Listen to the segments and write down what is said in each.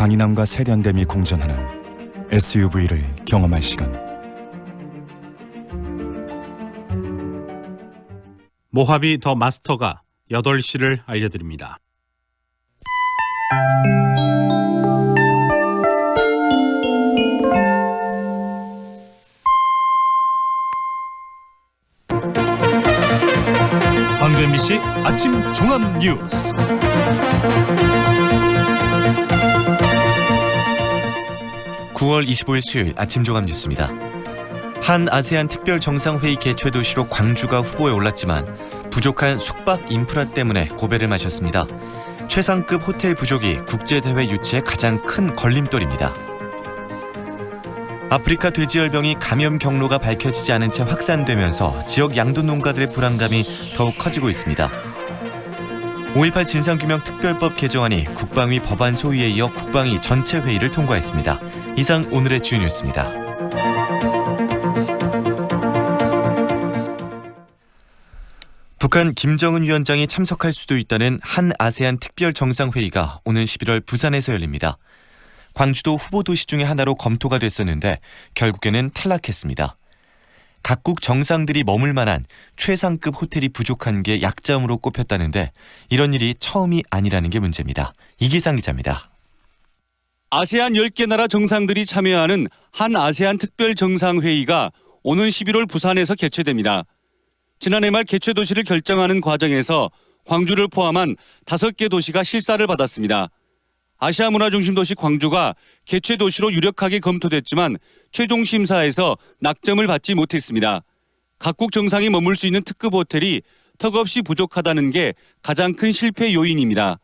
강인함과 세련됨이 공존하는 SUV를 경험할 시간. 모하비 더 마스터가 8시를 알려드립니다. 광주 MBC 아침 종합 뉴스. (9월 25일) 수요일 아침 종합 뉴스입니다. 한 아세안 특별 정상회의 개최 도시로 광주가 후보에 올랐지만 부족한 숙박 인프라 때문에 고배를 마셨습니다. 최상급 호텔 부족이 국제대회 유치의 가장 큰 걸림돌입니다. 아프리카 돼지열병이 감염 경로가 밝혀지지 않은 채 확산되면서 지역 양돈 농가들의 불안감이 더욱 커지고 있습니다. 5.18 진상규명 특별법 개정안이 국방위 법안 소위에 이어 국방위 전체 회의를 통과했습니다. 이상 오늘의 주요 뉴스입니다. 북한 김정은 위원장이 참석할 수도 있다는 한 아세안 특별 정상회의가 오는 11월 부산에서 열립니다. 광주도 후보 도시 중에 하나로 검토가 됐었는데 결국에는 탈락했습니다. 각국 정상들이 머물 만한 최상급 호텔이 부족한 게 약점으로 꼽혔다는데 이런 일이 처음이 아니라는 게 문제입니다. 이기상 기자입니다. 아세안 10개 나라 정상들이 참여하는 한 아세안 특별 정상회의가 오는 11월 부산에서 개최됩니다. 지난해 말 개최 도시를 결정하는 과정에서 광주를 포함한 5개 도시가 실사를 받았습니다. 아시아 문화중심 도시 광주가 개최 도시로 유력하게 검토됐지만 최종 심사에서 낙점을 받지 못했습니다. 각국 정상이 머물 수 있는 특급 호텔이 턱없이 부족하다는 게 가장 큰 실패 요인입니다.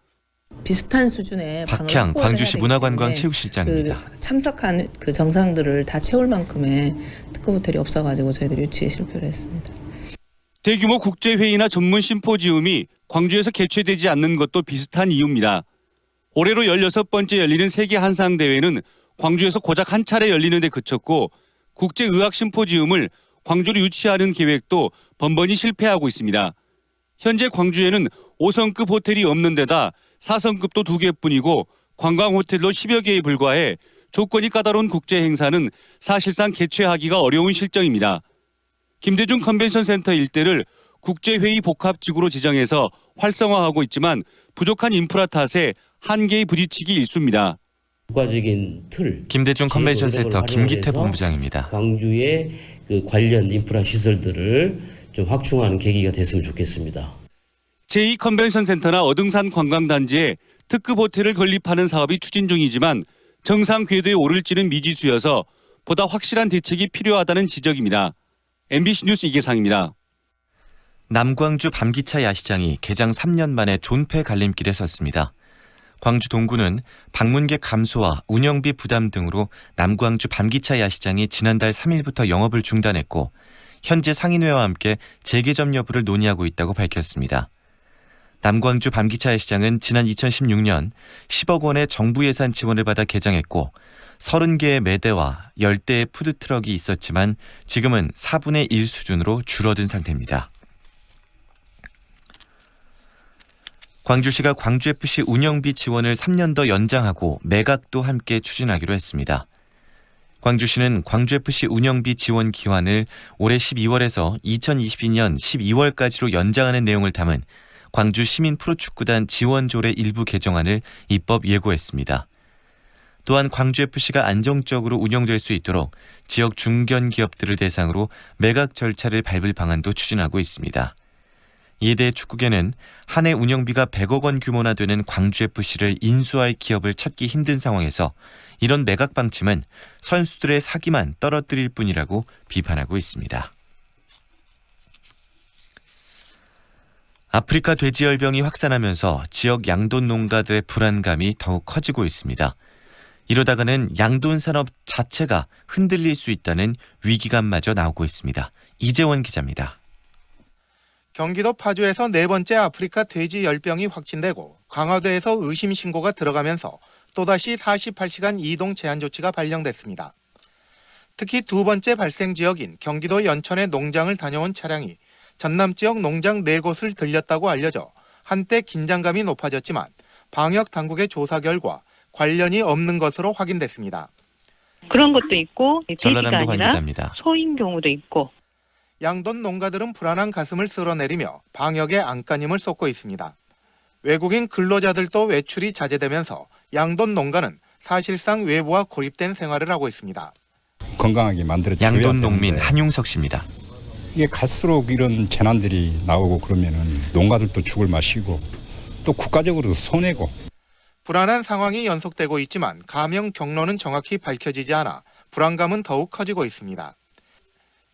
비슷한 수준의 박향 광주시 문화관광체육실장입니다. 참석한 그 정상들을 다 채울 만큼의 특급 호텔이 없어가지고 저희들이 유치에 실패를 했습니다. 대규모 국제회의나 전문 심포지움이 광주에서 개최되지 않는 것도 비슷한 이유입니다. 올해로 16번째 열리는 세계 한상대회는 광주에서 고작 한 차례 열리는 데 그쳤고 국제의학 심포지움을 광주로 유치하는 계획도 번번이 실패하고 있습니다. 현재 광주에는 5성급 호텔이 없는 데다 4성급도 2개뿐이고 관광호텔도 10여 개에 불과해 조건이 까다로운 국제행사는 사실상 개최하기가 어려운 실정입니다. 김대중 컨벤션센터 일대를 국제회의 복합지구로 지정해서 활성화하고 있지만 부족한 인프라 탓에 한계에 부딪히기 일쑤입니다. 국가적인 틀, 김대중 컨벤션센터 김기태 본부장입니다. 광주의 그 관련 인프라 시설들을 좀 확충하는 계기가 됐으면 좋겠습니다. 제2컨벤션센터나 어등산 관광단지에 특급 호텔을 건립하는 사업이 추진 중이지만 정상 궤도에 오를지는 미지수여서 보다 확실한 대책이 필요하다는 지적입니다. MBC 뉴스 이계상입니다. 남광주 밤기차 야시장이 개장 3년 만에 존폐 갈림길에 섰습니다. 광주 동구는 방문객 감소와 운영비 부담 등으로 남광주 밤기차 야시장이 지난달 3일부터 영업을 중단했고 현재 상인회와 함께 재개점 여부를 논의하고 있다고 밝혔습니다. 남광주 밤기차 야시장은 지난 2016년 10억 원의 정부 예산 지원을 받아 개장했고 30개의 매대와 10대의 푸드트럭이 있었지만 지금은 4분의 1 수준으로 줄어든 상태입니다. 광주시가 광주FC 운영비 지원을 3년 더 연장하고 매각도 함께 추진하기로 했습니다. 광주시는 광주FC 운영비 지원 기한을 올해 12월에서 2022년 12월까지로 연장하는 내용을 담은 광주 시민 프로축구단 지원조례 일부 개정안을 입법 예고했습니다. 또한 광주FC가 안정적으로 운영될 수 있도록 지역 중견 기업들을 대상으로 매각 절차를 밟을 방안도 추진하고 있습니다. 이에 대해 축구계는 한 해 운영비가 100억 원 규모나 되는 광주FC를 인수할 기업을 찾기 힘든 상황에서 이런 매각 방침은 선수들의 사기만 떨어뜨릴 뿐이라고 비판하고 있습니다. 아프리카 돼지열병이 확산하면서 지역 양돈 농가들의 불안감이 더욱 커지고 있습니다. 이러다가는 양돈 산업 자체가 흔들릴 수 있다는 위기감마저 나오고 있습니다. 이재원 기자입니다. 경기도 파주에서 4번째 아프리카 돼지 열병이 확진되고 강화도에서 의심 신고가 들어가면서 또다시 48시간 이동 제한 조치가 발령됐습니다. 특히 2번째 발생 지역인 경기도 연천의 농장을 다녀온 차량이 전남 지역 농장 4곳을 들렸다고 알려져 한때 긴장감이 높아졌지만 방역 당국의 조사 결과 관련이 없는 것으로 확인됐습니다. 그런 것도 있고 돼지가 전라남도 아니라 관계자입니다. 소인 경우도 있고. 양돈 농가들은 불안한 가슴을 쓸어내리며 방역에 안간힘을 쏟고 있습니다. 외국인 근로자들도 외출이 자제되면서 양돈 농가는 사실상 외부와 고립된 생활을 하고 있습니다. 건강하게 만들어줘야 양돈 농민 되는데 한용석 씨입니다. 이게 갈수록 이런 재난들이 나오고 그러면은 농가들도 죽을 맛이고 또 국가적으로도 손해고. 불안한 상황이 연속되고 있지만 감염 경로는 정확히 밝혀지지 않아 불안감은 더욱 커지고 있습니다.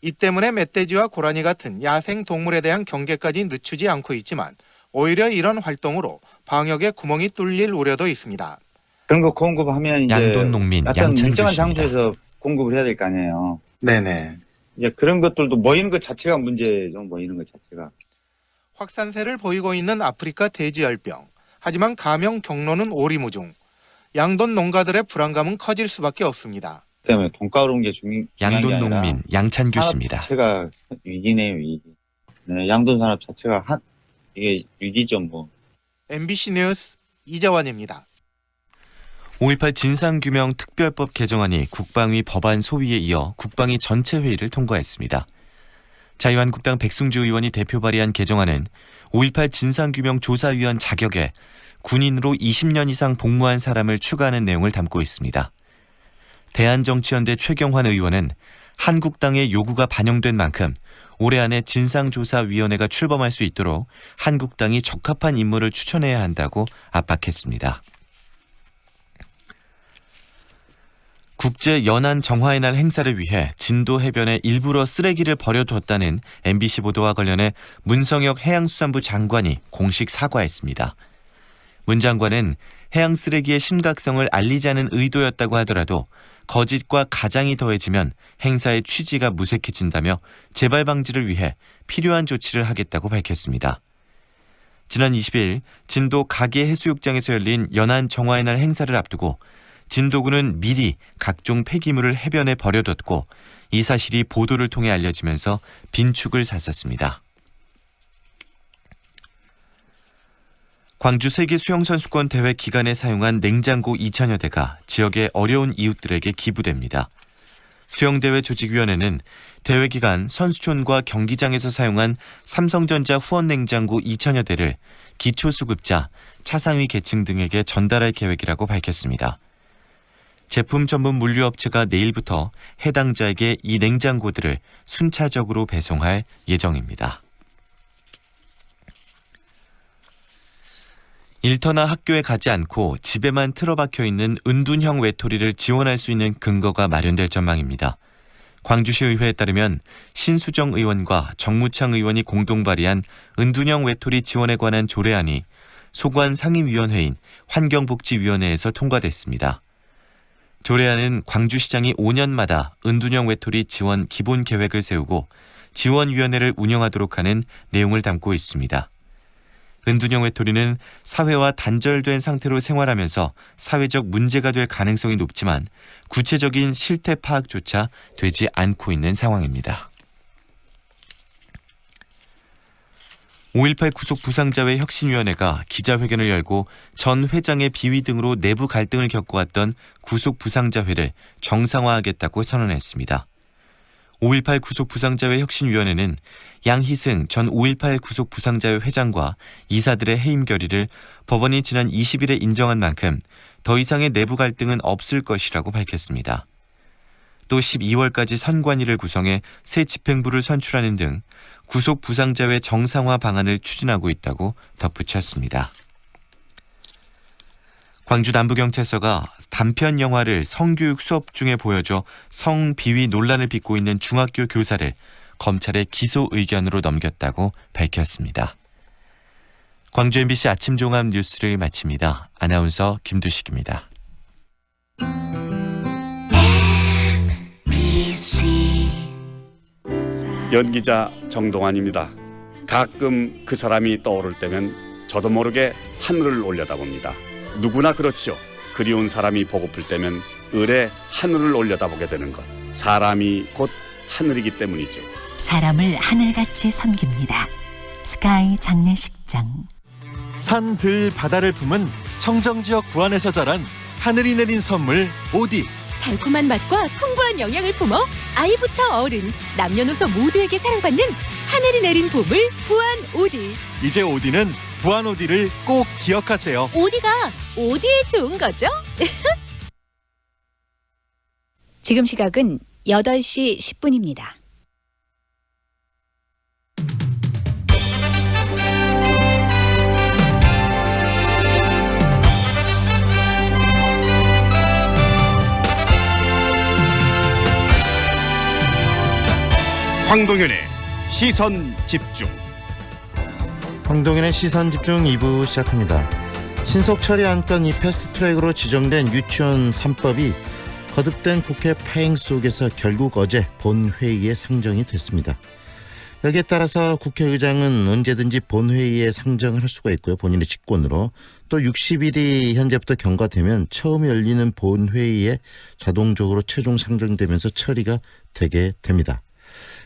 이 때문에 멧돼지와 고라니 같은 야생 동물에 대한 경계까지 늦추지 않고 있지만 오히려 이런 활동으로 방역에 구멍이 뚫릴 우려도 있습니다. 그런 거 공급하면 이제 양돈 농민 어떤 양찬규 일정한 씨입니다. 장소에서 공급을 해야 될 거 아니에요. 네네. 이제 그런 것들도 모이는 것 자체가 문제죠. 모이는 것 자체가. 확산세를 보이고 있는 아프리카 돼지열병. 하지만 감염 경로는 오리무중. 양돈 농가들의 불안감은 커질 수밖에 없습니다. 때문에 돈가로 온 게 중요한 게 양돈 아니라 농민 양찬규 산업 씨입니다. 자체가 위기네요, 위기. 네, 양돈 산업 자체가 이게 위기죠, 뭐. MBC 뉴스 이재원입니다. 5.18 진상규명 특별법 개정안이 국방위 법안 소위에 이어 국방위 전체 회의를 통과했습니다. 자유한국당 백승주 의원이 대표 발의한 개정안은 5.18 진상규명 조사위원 자격에 군인으로 20년 이상 복무한 사람을 추가하는 내용을 담고 있습니다. 대한정치연대 최경환 의원은 한국당의 요구가 반영된 만큼 올해 안에 진상조사위원회가 출범할 수 있도록 한국당이 적합한 인물을 추천해야 한다고 압박했습니다. 국제 연안 정화의 날 행사를 위해 진도 해변에 일부러 쓰레기를 버려뒀다는 MBC 보도와 관련해 문성혁 해양수산부 장관이 공식 사과했습니다. 문 장관은 해양 쓰레기의 심각성을 알리자는 의도였다고 하더라도 거짓과 가장이 더해지면 행사의 취지가 무색해진다며 재발 방지를 위해 필요한 조치를 하겠다고 밝혔습니다. 지난 20일 진도 가계 해수욕장에서 열린 연안 정화의 날 행사를 앞두고 진도군은 미리 각종 폐기물을 해변에 버려뒀고 이 사실이 보도를 통해 알려지면서 빈축을 샀었습니다. 광주 세계수영선수권 대회 기간에 사용한 냉장고 2,000여 대가 지역의 어려운 이웃들에게 기부됩니다. 수영대회 조직위원회는 대회 기간 선수촌과 경기장에서 사용한 삼성전자 후원냉장고 2,000여 대를 기초수급자, 차상위 계층 등에게 전달할 계획이라고 밝혔습니다. 제품 전문 물류업체가 내일부터 해당자에게 이 냉장고들을 순차적으로 배송할 예정입니다. 일터나 학교에 가지 않고 집에만 틀어박혀 있는 은둔형 외톨이를 지원할 수 있는 근거가 마련될 전망입니다. 광주시 의회에 따르면 신수정 의원과 정무창 의원이 공동 발의한 은둔형 외톨이 지원에 관한 조례안이 소관 상임위원회인 환경복지위원회에서 통과됐습니다. 조례안은 광주시장이 5년마다 은둔형 외톨이 지원 기본 계획을 세우고 지원위원회를 운영하도록 하는 내용을 담고 있습니다. 은둔형 외톨이는 사회와 단절된 상태로 생활하면서 사회적 문제가 될 가능성이 높지만 구체적인 실태 파악조차 되지 않고 있는 상황입니다. 5.18 구속 부상자회 혁신위원회가 기자회견을 열고 전 회장의 비위 등으로 내부 갈등을 겪어왔던 구속 부상자회를 정상화하겠다고 선언했습니다. 5.18 구속 부상자회 혁신위원회는 양희승 전 5.18 구속 부상자회 회장과 이사들의 해임 결의를 법원이 지난 20일에 인정한 만큼 더 이상의 내부 갈등은 없을 것이라고 밝혔습니다. 또 12월까지 선관위를 구성해 새 집행부를 선출하는 등 구속 부상자회 정상화 방안을 추진하고 있다고 덧붙였습니다. 광주 남부경찰서가 단편 영화를 성교육 수업 중에 보여줘 성비위 논란을 빚고 있는 중학교 교사를 검찰에 기소 의견으로 넘겼다고 밝혔습니다. 광주 MBC 아침 종합 뉴스를 마칩니다. 아나운서 김두식입니다. 연기자 정동환입니다. 가끔 그 사람이 떠오를 때면 저도 모르게 하늘을 올려다봅니다. 누구나 그렇지요. 그리운 사람이 보고플 때면 을에 하늘을 올려다보게 되는 것. 사람이 곧 하늘이기 때문이죠. 사람을 하늘같이 섬깁니다. 스카이 장례식장. 산, 들, 바다를 품은 청정지역 부안에서 자란 하늘이 내린 선물 오디. 달콤한 맛과 풍부한 영양을 품어 아이부터 어른, 남녀노소 모두에게 사랑받는 하늘이 내린 보물 부안 오디. 이제 오디는 부안 오디를 꼭 기억하세요. 오디가 오디에 좋은 거죠? 지금 시각은 8시 10분입니다. 황동현의 시선집중. 황동현의 시선집중 2부 시작합니다. 신속 처리 안건 이 패스트트랙으로 지정된 유치원 3법이 거듭된 국회 파행 속에서 결국 어제 본회의에 상정이 됐습니다. 여기에 따라서 국회의장은 언제든지 본회의에 상정을 할 수가 있고요. 본인의 직권으로. 또 60일이 현재부터 경과되면 처음 열리는 본회의에 자동적으로 최종 상정되면서 처리가 되게 됩니다.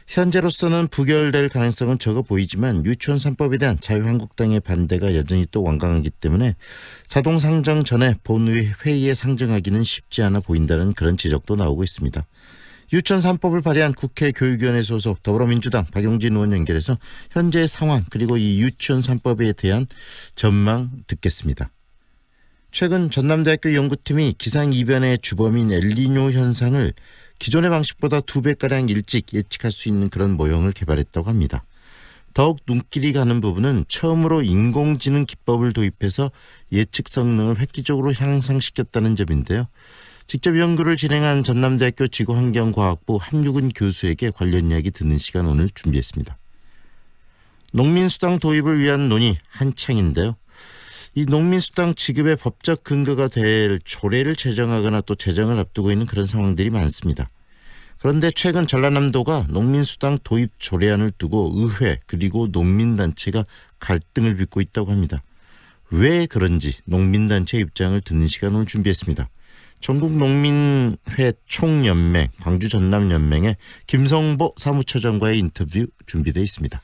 현재로서는 부결될 가능성은 적어 보이지만 유치원 3법에 대한 자유한국당의 반대가 여전히 또 완강하기 때문에 자동 상정 전에 본회의에 상정하기는 쉽지 않아 보인다는 그런 지적도 나오고 있습니다. 유치원 3법을 발의한 국회 교육위원회 소속 더불어민주당 박용진 의원 연결해서 현재의 상황 그리고 이 유치원 3법에 대한 전망 듣겠습니다. 최근 전남대학교 연구팀이 기상이변의 주범인 엘니뇨 현상을 기존의 방식보다 2배가량 일찍 예측할 수 있는 그런 모형을 개발했다고 합니다. 더욱 눈길이 가는 부분은 처음으로 인공지능 기법을 도입해서 예측 성능을 획기적으로 향상시켰다는 점인데요. 직접 연구를 진행한 전남대학교 지구환경과학부 함유근 교수에게 관련 이야기 듣는 시간 오늘 준비했습니다. 농민수당 도입을 위한 논의 한창인데요. 이 농민수당 지급의 법적 근거가 될 조례를 제정하거나 또 제정을 앞두고 있는 그런 상황들이 많습니다. 그런데 최근 전라남도가 농민수당 도입 조례안을 두고 의회 그리고 농민단체가 갈등을 빚고 있다고 합니다. 왜 그런지 농민단체 입장을 듣는 시간 오늘 준비했습니다. 전국농민회 총연맹, 광주전남연맹의 김성보 사무처장과의 인터뷰 준비되어 있습니다.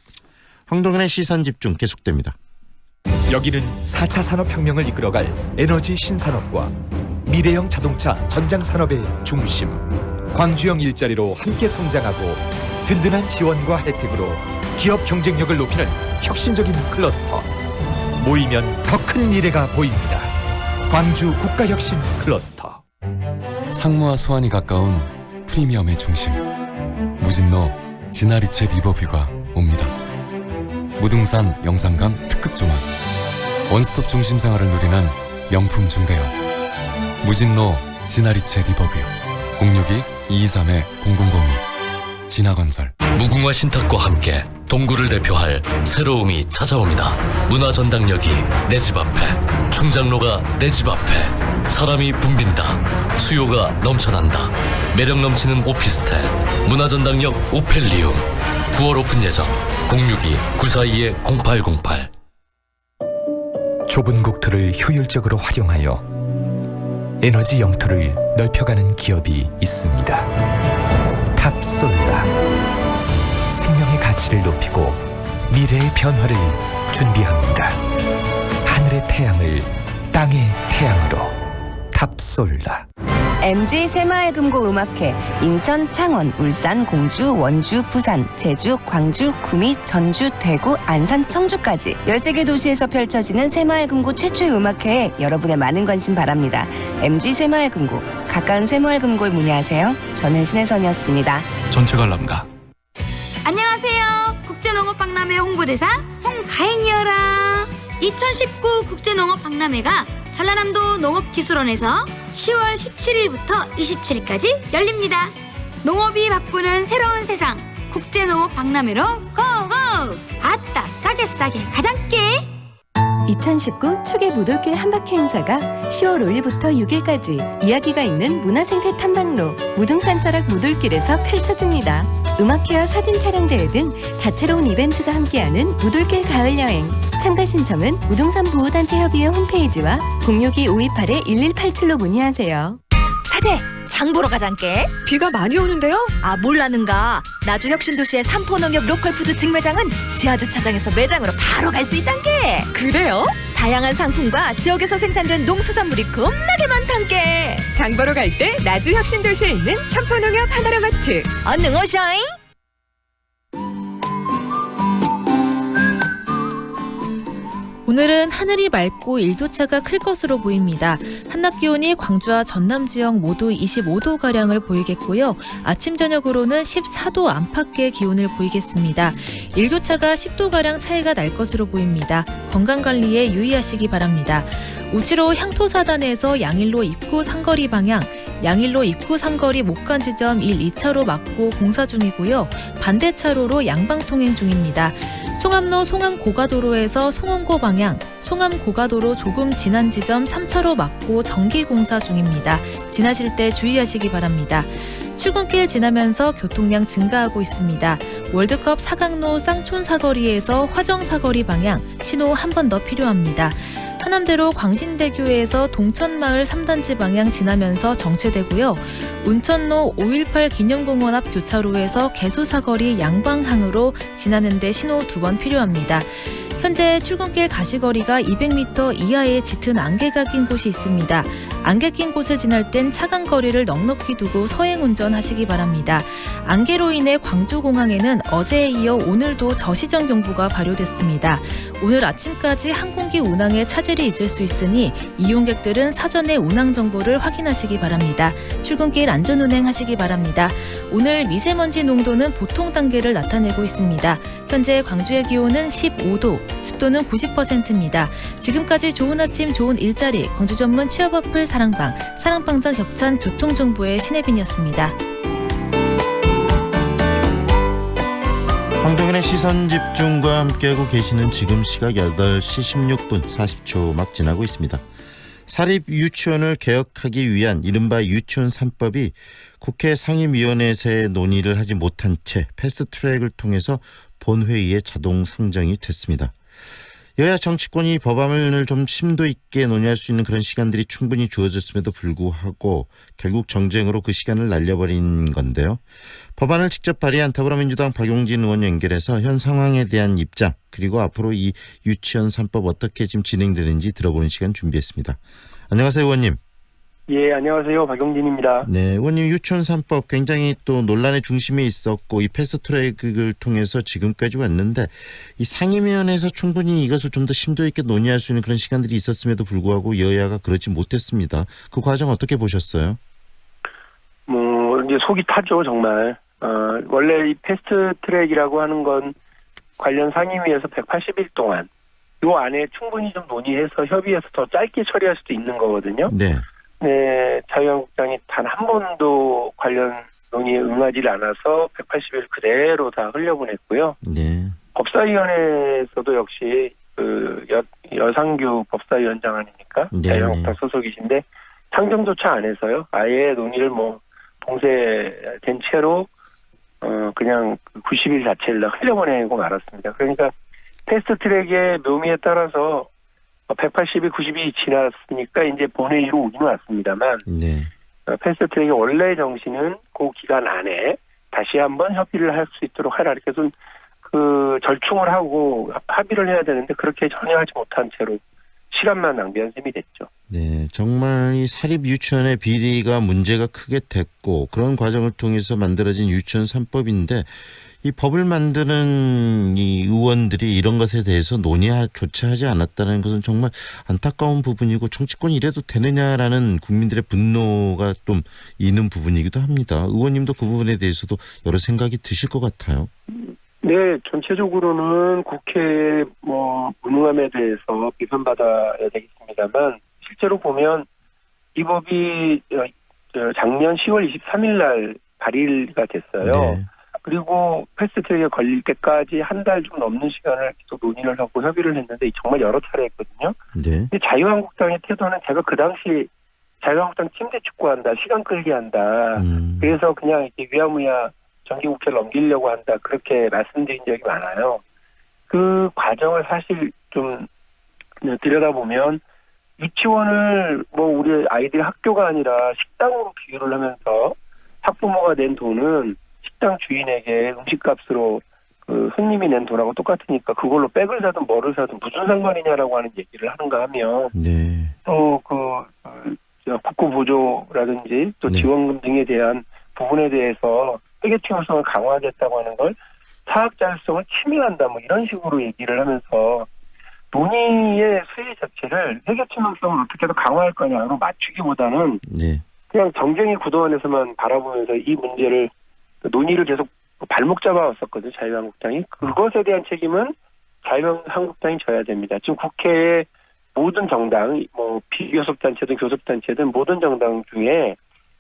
황동현의 시선집중 계속됩니다. 여기는 4차 산업혁명을 이끌어갈 에너지 신산업과 미래형 자동차 전장산업의 중심. 광주형 일자리로 함께 성장하고 든든한 지원과 혜택으로 기업 경쟁력을 높이는 혁신적인 클러스터. 모이면 더 큰 미래가 보입니다. 광주 국가혁신 클러스터. 상무와 수완이 가까운 프리미엄의 중심. 무진로 지나리체 리버뷰가 옵니다. 무등산 영산강 특급 조망. 원스톱 중심 생활을 누리는 명품 중대형. 무진로 지나리체 리버뷰. 062-223-0002 진화건설. 무궁화 신탁과 함께 동구를 대표할 새로움이 찾아옵니다. 문화전당역이 내 집 앞에, 충장로가 내 집 앞에. 사람이 붐빈다. 수요가 넘쳐난다. 매력 넘치는 오피스텔 문화전당역 오펠리움. 9월 오픈 예정. 062-942-0808. 좁은 국토를 효율적으로 활용하여 에너지 영토를 넓혀가는 기업이 있습니다. 탑솔라. 생명의 가치를 높이고 미래의 변화를 준비합니다. 하늘의 태양을 땅의 태양으로. 탑솔라. MG 새마을금고 음악회 인천, 창원, 울산, 공주, 원주, 부산, 제주, 광주, 구미, 전주, 대구, 안산, 청주까지 13개 도시에서 펼쳐지는 새마을금고 최초의 음악회에 여러분의 많은 관심 바랍니다. MG 새마을금고, 가까운 새마을금고에 문의하세요. 저는 신혜선이었습니다. 전체 관람가. 안녕하세요. 국제농업박람회 홍보대사 송가인이어라. 2019 국제농업박람회가 전라남도 농업기술원에서 10월 17일부터 27일까지 열립니다. 농업이 바꾸는 새로운 세상 국제농업박람회로 고고! 아따 싸게 가장께! 2019 축의 무돌길 한바퀴 행사가 10월 5일부터 6일까지 이야기가 있는 문화생태 탐방로 무등산자락 무돌길에서 펼쳐집니다. 음악회와 사진 촬영 대회 등 다채로운 이벤트가 함께하는 무돌길 가을여행. 참가 신청은 무등산 보호단체 협의회 홈페이지와 062-528-1187로 문의하세요. 사대 장 보러 가장께. 비가 많이 오는데요? 아 몰랐는가. 나주혁신도시의 삼포농협 로컬푸드 직매장은 지하주차장에서 매장으로 바로 갈 수 있단게. 그래요? 다양한 상품과 지역에서 생산된 농수산물이 겁나게 많단께. 장 보러 갈 때 나주 혁신도시에 있는 삼포농협 하나로마트. 얼른 오셔잉. 오늘은 하늘이 맑고 일교차가 클 것으로 보입니다. 한낮 기온이 광주와 전남 지역 모두 25도가량을 보이겠고요. 아침 저녁으로는 14도 안팎의 기온을 보이겠습니다. 일교차가 10도가량 차이가 날 것으로 보입니다. 건강관리에 유의하시기 바랍니다. 우치로 향토사단에서 양일로 입구 상거리 방향, 양일로 입구 상거리 목간 지점 1, 2차로 막고 공사 중이고요. 반대 차로로 양방 통행 중입니다. 송암로 송암고가도로에서 송원고 방향, 송암고가도로 조금 지난 지점 3차로 막고 정기 공사 중입니다. 지나실 때 주의하시기 바랍니다. 출근길 지나면서 교통량 증가하고 있습니다. 월드컵 4강로 쌍촌 사거리에서 화정 사거리 방향, 신호 한 번 더 필요합니다. 하남대로 광신대교에서 동천마을 3단지 방향 지나면서 정체되고요. 운천로 5.18 기념공원 앞 교차로에서 개수사거리 양방향으로 지나는데 신호 2번 필요합니다. 현재 출근길 가시거리가 200m 이하의 짙은 안개가 낀 곳이 있습니다. 안개 낀 곳을 지날 땐 차간 거리를 넉넉히 두고 서행 운전하시기 바랍니다. 안개로 인해 광주공항에는 어제에 이어 오늘도 저시정 경보가 발효됐습니다. 오늘 아침까지 항공기 운항에 차질이 있을 수 있으니 이용객들은 사전에 운항 정보를 확인하시기 바랍니다. 출근길 안전운행하시기 바랍니다. 오늘 미세먼지 농도는 보통 단계를 나타내고 있습니다. 현재 광주의 기온은 15도, 습도는 90%입니다. 지금까지 좋은 아침 좋은 일자리 광주 전문 취업 어플 사랑방자 협찬 교통정보의 신혜빈이었습니다. 황동현의 시선집중과 함께하고 계시는 지금 시각 8시 16분 40초 막 지나고 있습니다. 사립 유치원을 개혁하기 위한 이른바 유치원 3법이 국회 상임위원회에서 논의를 하지 못한 채 패스트트랙을 통해서 본회의에 자동 상정이 됐습니다. 여야 정치권이 법안을 좀 심도 있게 논의할 수 있는 그런 시간들이 충분히 주어졌음에도 불구하고 결국 정쟁으로 그 시간을 날려버린 건데요. 법안을 직접 발의한 더불어민주당 박용진 의원 연결해서 현 상황에 대한 입장 그리고 앞으로 이 유치원 3법 어떻게 지금 진행되는지 들어보는 시간 준비했습니다. 안녕하세요, 의원님. 예, 안녕하세요. 박용진입니다. 네, 의원님 유치원 3법 굉장히 또 논란의 중심에 있었고 이 패스트트랙을 통해서 지금까지 왔는데 이 상임위원회에서 충분히 이것을 좀 더 심도 있게 논의할 수 있는 그런 시간들이 있었음에도 불구하고 여야가 그러지 못했습니다. 그 과정 어떻게 보셨어요? 이제 속이 타죠, 정말. 원래 이 패스트트랙이라고 하는 건 관련 상임위에서 180일 동안 요 안에 충분히 좀 논의해서 협의해서 더 짧게 처리할 수도 있는 거거든요. 네. 네, 자유한국당이 단 한 번도 관련 논의에 응하지 않아서 180일 그대로 다 흘려보냈고요. 네. 법사위원회에서도 역시 그 여상규 법사위원장 아닙니까? 네. 자유한국당 소속이신데 상정조차 안 해서요. 아예 논의를 봉쇄된 채로 그냥 90일 자체를 다 흘려보내고 말았습니다. 그러니까 패스트트랙의 묘미에 따라서 180일, 90일이 지났으니까 이제 본회의로 오긴 왔습니다만 네. 패스트트랙의 원래 정신은 그 기간 안에 다시 한번 협의를 할 수 있도록 하라. 이렇게 좀 그 절충을 하고 합의를 해야 되는데 그렇게 전혀 하지 못한 채로 시간만 낭비한 셈이 됐죠. 네, 정말 이 사립 유치원의 비리가 문제가 크게 됐고 그런 과정을 통해서 만들어진 유치원 3법인데 이 법을 만드는 이 의원들이 이런 것에 대해서 논의조차 하지 않았다는 것은 정말 안타까운 부분이고 정치권이 이래도 되느냐라는 국민들의 분노가 좀 있는 부분이기도 합니다. 의원님도 그 부분에 대해서도 여러 생각이 드실 것 같아요. 네, 전체적으로는 국회 무능함에 대해서 비판받아야 되겠습니다만 실제로 보면 이 법이 작년 10월 23일 날 발의가 됐어요. 네. 그리고 패스트트랙에 걸릴 때까지 한 달 좀 넘는 시간을 계속 논의를 하고 협의를 했는데 정말 여러 차례 했거든요. 네. 근데 자유한국당의 태도는 제가 그 당시 자유한국당 침대 축구한다, 시간 끌기 한다. 그래서 그냥 이렇게 위야무야 정기국회를 넘기려고 한다. 그렇게 말씀드린 적이 많아요. 그 과정을 사실 좀 들여다보면 유치원을 우리 아이들 학교가 아니라 식당으로 비유를 하면서 학부모가 낸 돈은 식당 주인에게 음식값으로 그 손님이 낸 돈하고 똑같으니까 그걸로 백을 사든 뭐를 사든 무슨 상관이냐라고 하는 얘기를 하는가 하면 네. 또 국고 보조라든지 또 네. 지원금 등에 대한 부분에 대해서 회계 투명성을 강화하겠다고 하는 걸 사학 자율성을 침해한다 뭐 이런 식으로 얘기를 하면서 논의의 수위 자체를 회계 투명성을 어떻게 더 강화할 거냐로 맞추기보다는 네. 그냥 정쟁의 구도 안에서만 바라보면서 이 문제를 논의를 계속 발목 잡아왔었거든요. 자유한국당이. 그것에 대한 책임은 자유한국당이 져야 됩니다. 지금 국회의 모든 정당, 뭐 비교섭단체든 교섭단체든 모든 정당 중에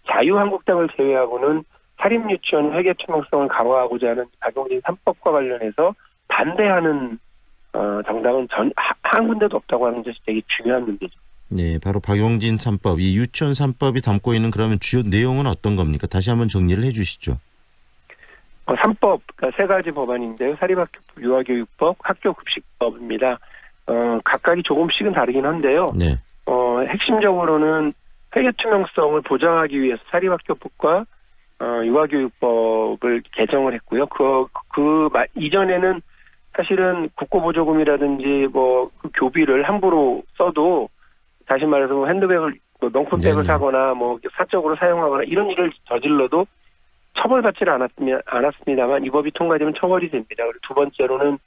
자유한국당을 제외하고는 사립유치원 회계 투명성을 강화하고자 하는 박용진 3법과 관련해서 반대하는 정당은 한 군데도 없다고 하는 것이 되게 중요한 문제죠. 네, 바로 박용진 3법, 이 유치원 3법이 담고 있는 그러면 주요 내용은 어떤 겁니까? 다시 한번 정리를 해 주시죠. 3법, 그러니까 세 가지 법안인데요. 사립학교법, 유아교육법, 학교급식법입니다. 각각이 조금씩은 다르긴 한데요. 네. 핵심적으로는 회계 투명성을 보장하기 위해서 사립학교법과 유아교육법을 개정을 했고요. 이전에는 사실은 국고보조금이라든지 그 교비를 함부로 써도 다시 말해서 뭐 핸드백을 명품백을 사거나 뭐 사적으로 사용하거나 이런 일을 저질러도 처벌받지를 않았습니다만 이 법이 통과되면 처벌이 됩니다. 그리고 두 번째로는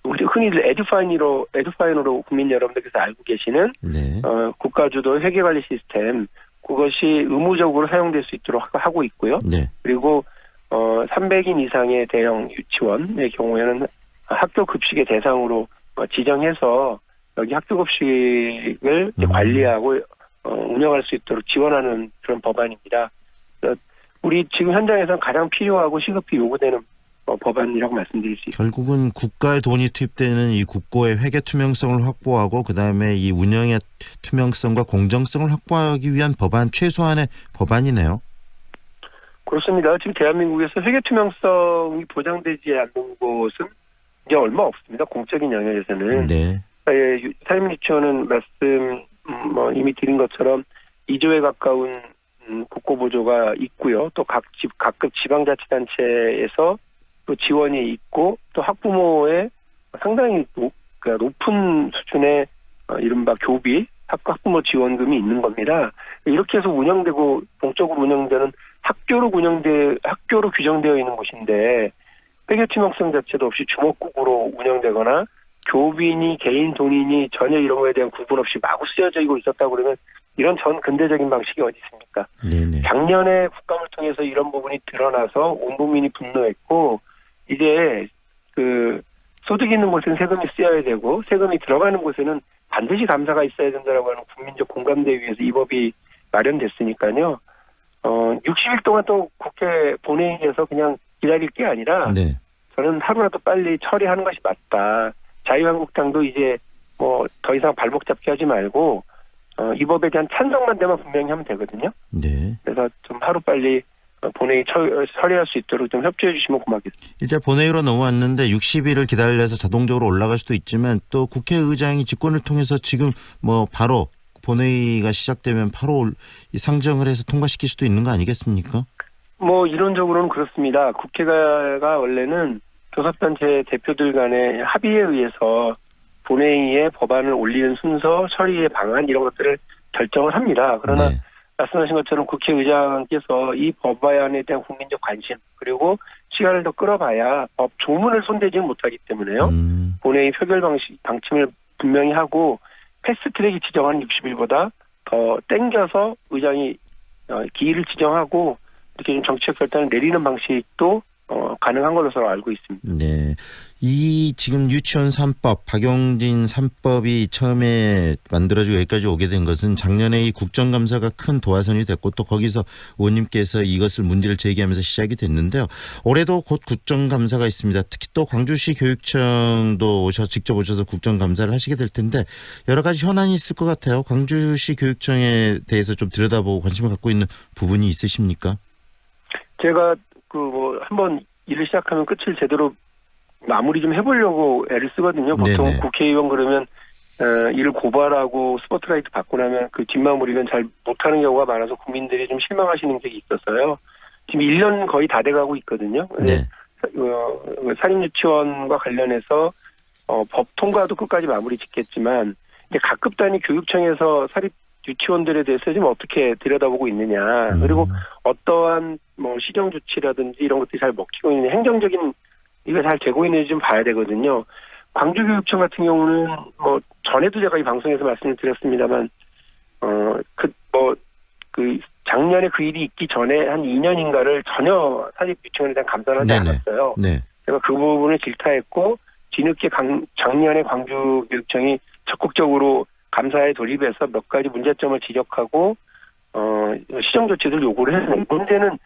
우리 흔히들 에듀파이너로 국민 여러분들께서 알고 계시는 네. 국가주도 회계관리 시스템 그것이 의무적으로 사용될 수 있도록 하고 있고요. 네. 그리고 300인 이상의 대형 유치원의 경우에는 학교 급식의 대상으로 지정해서 여기 학교 급식을 관리하고 운영할 수 있도록 지원하는 그런 법안입니다. 우리 지금 현장에서는 가장 필요하고 시급히 요구되는 법안이라고 말씀드릴 수 있습니다. 결국은 국가의 돈이 투입되는 이 국고의 회계 투명성을 확보하고 그다음에 이 운영의 투명성과 공정성을 확보하기 위한 법안, 최소한의 법안이네요. 그렇습니다. 지금 대한민국에서 회계 투명성이 보장되지 않는 곳은 이제 얼마 없습니다. 공적인 영역에서는. 네. 사립유치원은 말씀 이미 드린 것처럼 2조에 가까운 국고보조가 있고요. 또 각급 지방자치단체에서 또 지원이 있고 또 학부모의 상당히 높은 수준의 이른바 교비, 학부모 지원금이 있는 겁니다. 이렇게 해서 운영되고 공적으로 운영되는 학교로 규정되어 있는 곳인데 회계 투명성 자체도 없이 주먹국으로 운영되거나 교빈이 개인 돈이니 전혀 이런 거에 대한 구분 없이 마구 쓰여지고 있었다고 그러면 이런 전 근대적인 방식이 어디 있습니까? 네네. 작년에 국감을 통해서 이런 부분이 드러나서 온 국민이 분노했고 이제 소득 있는 곳에는 세금이 쓰여야 되고 세금이 들어가는 곳에는 반드시 감사가 있어야 된다라고 하는 국민적 공감대에 의해서 이 법이 마련됐으니까요. 60일 동안 또 국회 본회의에서 그냥 기다릴 게 아니라 네. 저는 하루라도 빨리 처리하는 것이 맞다. 자유한국당도 이제 더 이상 발목 잡기 하지 말고 이 법에 대한 찬성만 되면 분명히 하면 되거든요. 네. 그래서 좀 하루빨리 본회의 처리할 수 있도록 좀 협조해 주시면 고맙겠습니다. 이제 본회의로 넘어왔는데 60일을 기다려서 자동적으로 올라갈 수도 있지만 또 국회의장이 직권을 통해서 지금 바로 본회의가 시작되면 바로 상정을 해서 통과시킬 수도 있는 거 아니겠습니까? 이론적으로는 그렇습니다. 국회가 원래는 교섭단체 대표들 간의 합의에 의해서 본회의에 법안을 올리는 순서, 처리의 방안 이런 것들을 결정을 합니다. 그러나 네. 말씀하신 것처럼 국회의장께서 이 법안에 대한 국민적 관심 그리고 시간을 더 끌어봐야 법 조문을 손대지는 못하기 때문에요. 본회의 표결 방침을 분명히 하고 패스트트랙이 지정한 60일보다 더 땡겨서 의장이 기일을 지정하고 이렇게 좀 정치적 결단을 내리는 방식도 가능한 걸로 서로 알고 있습니다. 네. 이 지금 유치원 3법, 박용진 3법이 처음에 만들어지고 여기까지 오게 된 것은 작년에 이 국정감사가 큰 도화선이 됐고 또 거기서 의원님께서 이것을 문제를 제기하면서 시작이 됐는데요. 올해도 곧 국정감사가 있습니다. 특히 또 광주시 교육청도 직접 오셔서 국정감사를 하시게 될 텐데 여러 가지 현안이 있을 것 같아요. 광주시 교육청에 대해서 좀 들여다보고 관심을 갖고 있는 부분이 있으십니까? 제가 한번 일을 시작하면 끝을 제대로 마무리 좀 해보려고 애를 쓰거든요. 보통 네네. 국회의원 그러면 일을 고발하고 스포트라이트 받고 나면 그 뒷마무리는 잘 못하는 경우가 많아서 국민들이 좀 실망하시는 적이 있었어요. 지금 1년 거의 다 돼가고 있거든요. 네. 사립유치원과 관련해서 법 통과도 끝까지 마무리 짓겠지만 이제 각급 단위 교육청에서 사립 유치원들에 대해서 지금 어떻게 들여다보고 있느냐, 그리고 어떠한 뭐 시정 조치라든지 이런 것들이 잘 먹히고 있는 행정적인 이거 잘 되고 있는지 좀 봐야 되거든요. 광주교육청 같은 경우는 뭐 전에도 제가 이 방송에서 말씀을 드렸습니다만 작년에 그 일이 있기 전에 한 2년인가를 전혀 사립 유치원에 대한 감사를 하지 않았어요. 네. 제가 그 부분을 질타했고 뒤늦게 작년에 광주교육청이 적극적으로 감사에 돌입해서 몇 가지 문제점을 지적하고 시정 조치를 요구를 했어요. 문제는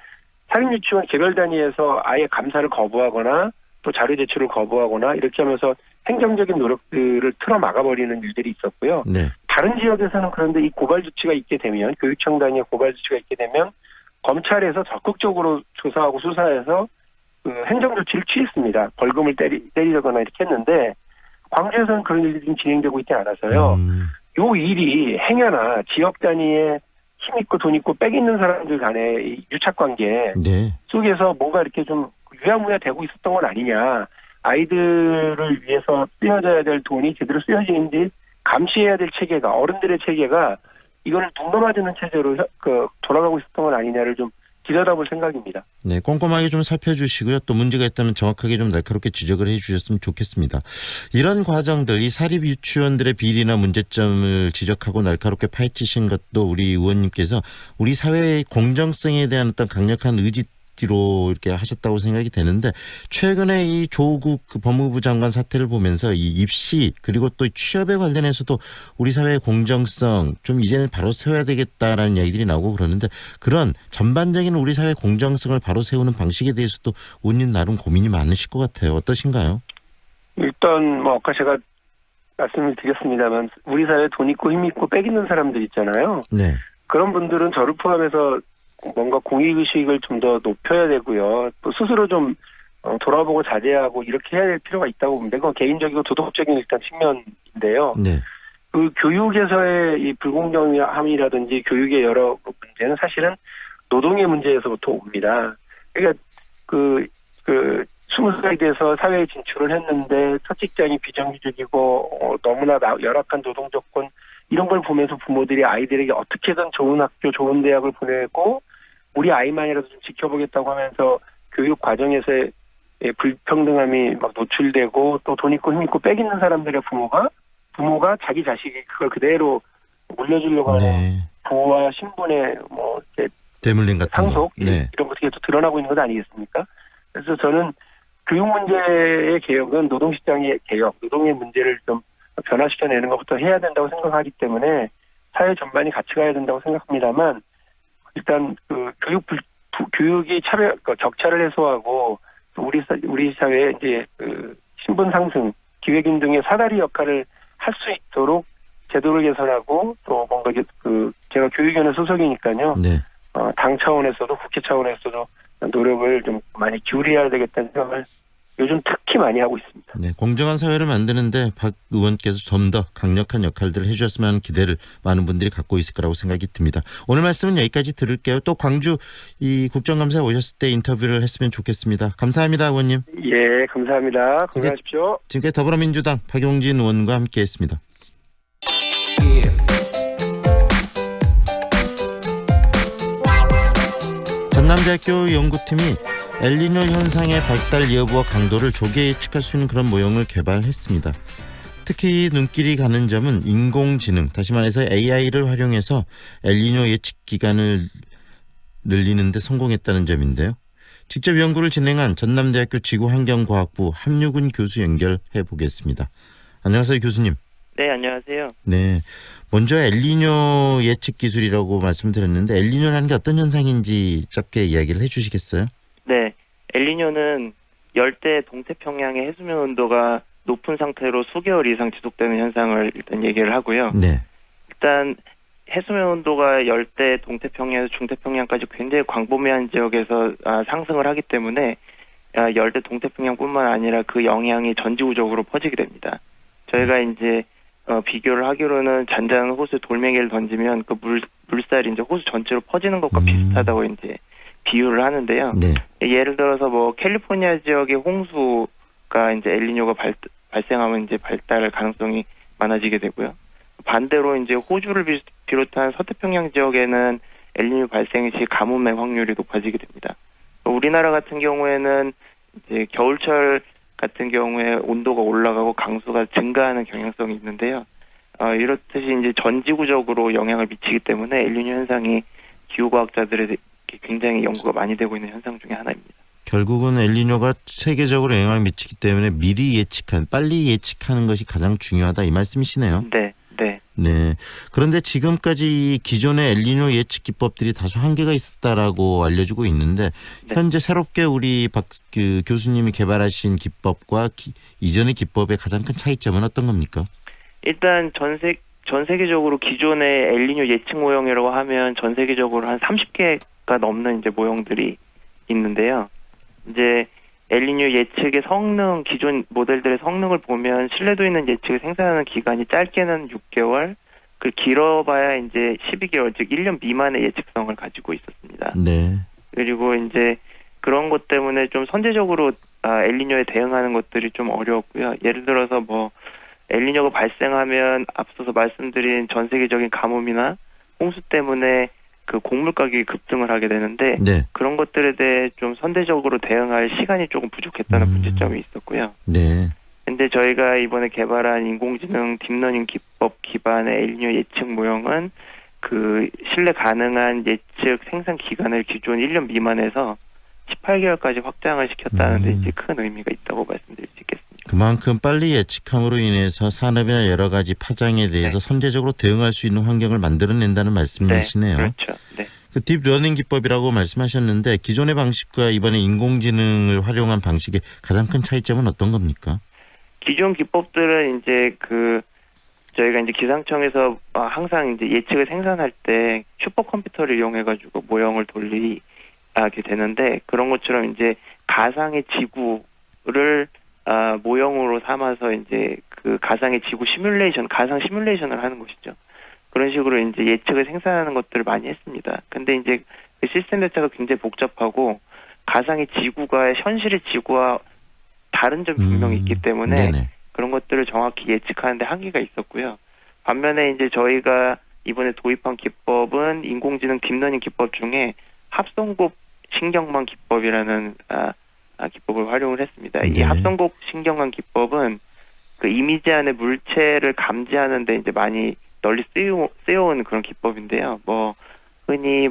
사립유치원 개별 단위에서 아예 감사를 거부하거나 또 자료 제출을 거부하거나 이렇게 하면서 행정적인 노력들을 틀어 막아버리는 일들이 있었고요. 네. 다른 지역에서는 그런데 이 고발 조치가 있게 되면 교육청 단위의 고발 조치가 있게 되면 검찰에서 적극적으로 조사하고 수사해서 행정 조치를 취했습니다. 벌금을 때리거나 이렇게 했는데 광주에서는 그런 일이 지금 진행되고 있지 않아서요. 요 일이 행여나 지역 단위에 힘 있고 돈 있고 빽 있는 사람들 간의 유착 관계 속에서 뭔가 이렇게 좀 유야무야 되고 있었던 건 아니냐. 아이들을 위해서 쓰여져야 될 돈이 제대로 쓰여지는지 감시해야 될 체계가, 어른들의 체계가 이거를 눈 넘어지는 체제로 돌아가고 있었던 건 아니냐를 좀 들여다볼 생각입니다. 네, 꼼꼼하게 좀 살펴주시고요. 또 문제가 있다면 정확하게 좀 날카롭게 지적을 해주셨으면 좋겠습니다. 이런 과정들, 이 사립 유치원들의 비리나 문제점을 지적하고 날카롭게 파헤치신 것도 우리 의원님께서 우리 사회의 공정성에 대한 어떤 강력한 의지로 이렇게 하셨다고 생각이 되는데, 최근에 이 조국 법무부 장관 사태를 보면서 이 입시 그리고 또 취업에 관련해서도 우리 사회의 공정성 좀 이제는 바로 세워야 되겠다라는 이야기들이 나오고 그러는데, 그런 전반적인 우리 사회 공정성을 바로 세우는 방식에 대해서도 의원님 나름 고민이 많으실 것 같아요. 어떠신가요? 일단 뭐 아까 제가 말씀을 드렸습니다만 우리 사회에 돈 있고 힘 있고 빽 있는 사람들 있잖아요. 네. 그런 분들은 저를 포함해서 뭔가 공익의식을 좀 더 높여야 되고요. 또 스스로 좀 돌아보고 자제하고 이렇게 해야 될 필요가 있다고 봅니다. 그건 개인적이고 도덕적인 일단 측면인데요. 네. 그 교육에서의 이 불공정함이라든지 교육의 여러 문제는 사실은 노동의 문제에서부터 옵니다. 그러니까 20살이 돼서 사회에 진출을 했는데 첫 직장이 비정규직이고 너무나 열악한 노동 조건 이런 걸 보면서 부모들이 아이들에게 어떻게든 좋은 학교, 좋은 대학을 보내고 우리 아이만이라도 좀 지켜보겠다고 하면서 교육 과정에서의 불평등함이 막 노출되고 또 돈 있고 힘 있고 빽 있는 사람들의 부모가 자기 자식이 그걸 그대로 물려주려고 하는 부와 신분의 뭐 이렇게 대물림 같은 상속 네. 이런 것들이 또 드러나고 있는 것 아니겠습니까? 그래서 저는 교육 문제의 개혁은 노동시장의 개혁, 노동의 문제를 좀 변화시켜내는 것부터 해야 된다고 생각하기 때문에 사회 전반이 같이 가야 된다고 생각합니다만 일단 교육이 격차를 해소하고 우리 사회에 이제 신분 상승, 기회균 등의 사다리 역할을 할 수 있도록 제도를 개선하고 또 뭔가 제가 교육위원회 소속이니까요. 네. 당 차원에서도 국회 차원에서도 노력을 좀 많이 기울여야 되겠다는 생각을 요즘 특히 많이 하고 있습니다. 네, 공정한 사회를 만드는데 박 의원께서 좀 더 강력한 역할들을 해주셨으면 하는 기대를 많은 분들이 갖고 있을 거라고 생각이 듭니다. 오늘 말씀은 여기까지 들을게요. 또 광주 이 국정감사에 오셨을 때 인터뷰를 했으면 좋겠습니다. 감사합니다, 의원님. 예, 감사합니다. 건강하십시오. 지금까지 더불어민주당 박용진 의원과 함께했습니다. 전남대학교 연구팀이 엘니뇨 현상의 발달 여부와 강도를 조기에 예측할 수 있는 그런 모형을 개발했습니다. 특히 눈길이 가는 점은 인공지능, 다시 말해서 AI를 활용해서 엘니뇨 예측 기간을 늘리는 데 성공했다는 점인데요. 직접 연구를 진행한 전남대학교 지구환경과학부 함유근 교수 연결해 보겠습니다. 안녕하세요, 교수님. 네, 안녕하세요. 네, 먼저 엘니뇨 예측 기술이라고 말씀드렸는데 엘니뇨라는 게 어떤 현상인지 짧게 이야기를 해주시겠어요? 네, 엘니뇨는 열대 동태평양의 해수면 온도가 높은 상태로 수개월 이상 지속되는 현상을 일단 얘기를 하고요. 네. 일단 해수면 온도가 열대 동태평양에서 중태평양까지 굉장히 광범위한 지역에서 상승을 하기 때문에 열대 동태평양뿐만 아니라 그 영향이 전지구적으로 퍼지게 됩니다. 저희가 이제 비교를 하기로는 잔잔한 호수에 돌멩이를 던지면 그 물살이 이제 호수 전체로 퍼지는 것과 비슷하다고 이제 비유를 하는데요. 네. 예를 들어서 뭐 캘리포니아 지역의 홍수가 이제 엘니뇨가 발생하면 이제 발달 가능성이 많아지게 되고요. 반대로 이제 호주를 비롯한 서태평양 지역에는 엘니뇨 발생 시 가뭄의 확률이 높아지게 됩니다. 우리나라 같은 경우에는 이제 겨울철 같은 경우에 온도가 올라가고 강수가 증가하는 경향성이 있는데요. 이렇듯이 이제 전지구적으로 영향을 미치기 때문에 엘니뇨 현상이 기후과학자들에게 굉장히 연구가 많이 되고 있는 현상 중에 하나입니다. 결국은 엘니뇨가 세계적으로 영향을 미치기 때문에 미리 빨리 예측하는 것이 가장 중요하다 이 말씀이시네요. 네. 네. 그런데 지금까지 기존의 엘니뇨 예측 기법들이 다소 한계가 있었다라고 알려지고 있는데 현재 새롭게 우리 교수님이 개발하신 기법과 이전의 기법의 가장 큰 차이점은 어떤 겁니까? 일단 전 세계적으로 기존의 엘니뇨 예측 모형이라고 하면 전 세계적으로 한 30개가 넘는 이제 모형들이 있는데요. 이제 엘니뇨 예측의 성능, 기존 모델들의 성능을 보면 신뢰도 있는 예측을 생산하는 기간이 짧게는 6개월, 그 길어봐야 이제 12개월, 즉 1년 미만의 예측성을 가지고 있었습니다. 네. 그리고 이제 그런 것 때문에 좀 선제적으로 엘니뇨에 대응하는 것들이 좀 어려웠고요. 예를 들어서 뭐 엘니뇨가 발생하면 앞서서 말씀드린 전 세계적인 가뭄이나 홍수 때문에 그 곡물 가격이 급등을 하게 되는데 네. 그런 것들에 대해 좀 선제적으로 대응할 시간이 조금 부족했다는 문제점이 있었고요. 네. 근데 저희가 이번에 개발한 인공지능 딥러닝 기법 기반의 엘니뇨 예측 모형은 그 신뢰 가능한 예측 생산 기간을 기존 1년 미만에서 18개월까지 확장을 시켰다는 데 이제 큰 의미가 있다고 말씀드릴 수 있겠습니다. 그만큼 빨리 예측함으로 인해서 산업이나 여러 가지 파장에 대해서 선제적으로 대응할 수 있는 환경을 만들어낸다는 말씀이시네요. 그렇죠. 네. 그 딥러닝 기법이라고 말씀하셨는데 기존의 방식과 이번에 인공지능을 활용한 방식의 가장 큰 차이점은 어떤 겁니까? 기존 기법들은 이제 저희가 이제 기상청에서 항상 이제 예측을 생산할 때 슈퍼컴퓨터를 이용해가지고 모형을 돌리게 되는데 그런 것처럼 이제 가상의 지구를 모형으로 삼아서 이제 그 가상의 지구 가상 시뮬레이션을 하는 것이죠. 그런 식으로 이제 예측을 생산하는 것들을 많이 했습니다. 근데 이제 그 시스템 자체가 굉장히 복잡하고 가상의 지구가 현실의 지구와 다른 점이 분명히 있기 때문에 그런 것들을 정확히 예측하는데 한계가 있었고요. 반면에 이제 저희가 이번에 도입한 기법은 인공지능 딥러닝 기법 중에 합성곱 신경망 기법이라는 기법을 활용을 했습니다. 이 합성곱 신경망 기법은 그 이미지 안에 물체를 감지하는데 이제 많이 널리 쓰여온 그런 기법인데요. 뭐 흔히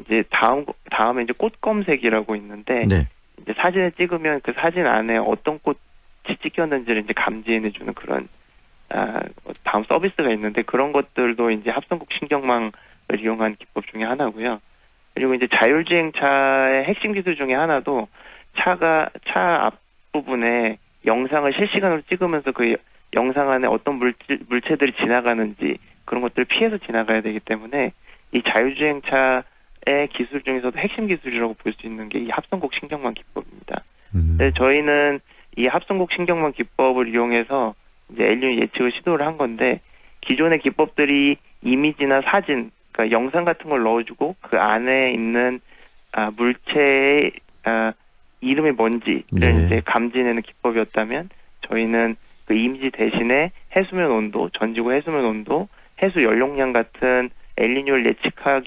이제 다음에 이제 꽃 검색이라고 있는데 이제 사진을 찍으면 그 사진 안에 어떤 꽃이 찍혔는지를 이제 감지해내주는 그런 다음 서비스가 있는데 그런 것들도 이제 합성곱 신경망을 이용한 기법 중에 하나고요. 그리고 이제 자율주행차의 핵심 기술 중에 하나도 차 앞부분에 영상을 실시간으로 찍으면서 그 영상 안에 어떤 물체들이 지나가는지 그런 것들을 피해서 지나가야 되기 때문에 이 자율주행차의 기술 중에서도 핵심 기술이라고 볼 수 있는 게 이 합성곡 신경망 기법입니다. 네, 저희는 이 합성곡 신경망 기법을 이용해서 이제 엘니뇨 예측을 시도를 한 건데 기존의 기법들이 이미지나 사진, 그러니까 영상 같은 걸 넣어주고 그 안에 있는 물체의 이름이 뭔지를 이제 감지내는 기법이었다면 저희는 그 이미지 대신에 해수면 온도, 전지구 해수면 온도, 해수 연용량 같은 엘니뇨를 예측할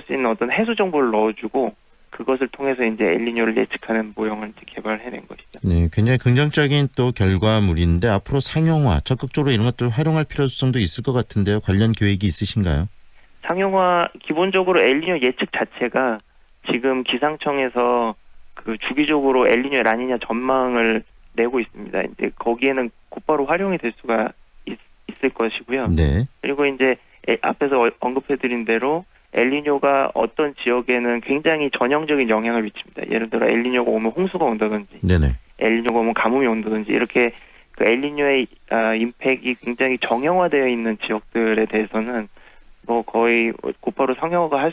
수 있는 어떤 해수 정보를 넣어주고 그것을 통해서 이제 엘니뇨를 예측하는 모형을 이제 개발해낸 것이죠. 네, 굉장히 긍정적인 또 결과물인데 앞으로 상용화, 적극적으로 이런 것들을 활용할 필요성도 있을 것 같은데요. 관련 계획이 있으신가요? 상용화, 기본적으로 엘니뇨 예측 자체가 지금 기상청에서 그 주기적으로 엘니뇨 라니냐 전망을 내고 있습니다. 이제 거기에는 곧바로 활용이 될 수가 있을 것이고요. 네. 그리고 이제 앞에서 언급해드린 대로 엘니뇨가 어떤 지역에는 굉장히 전형적인 영향을 미칩니다. 예를 들어 엘니뇨가 오면 홍수가 온다든지, 엘니뇨가 오면 가뭄이 온다든지 이렇게 그 엘니뇨의 임팩이 굉장히 정형화되어 있는 지역들에 대해서는 뭐 거의 곧바로 상용화가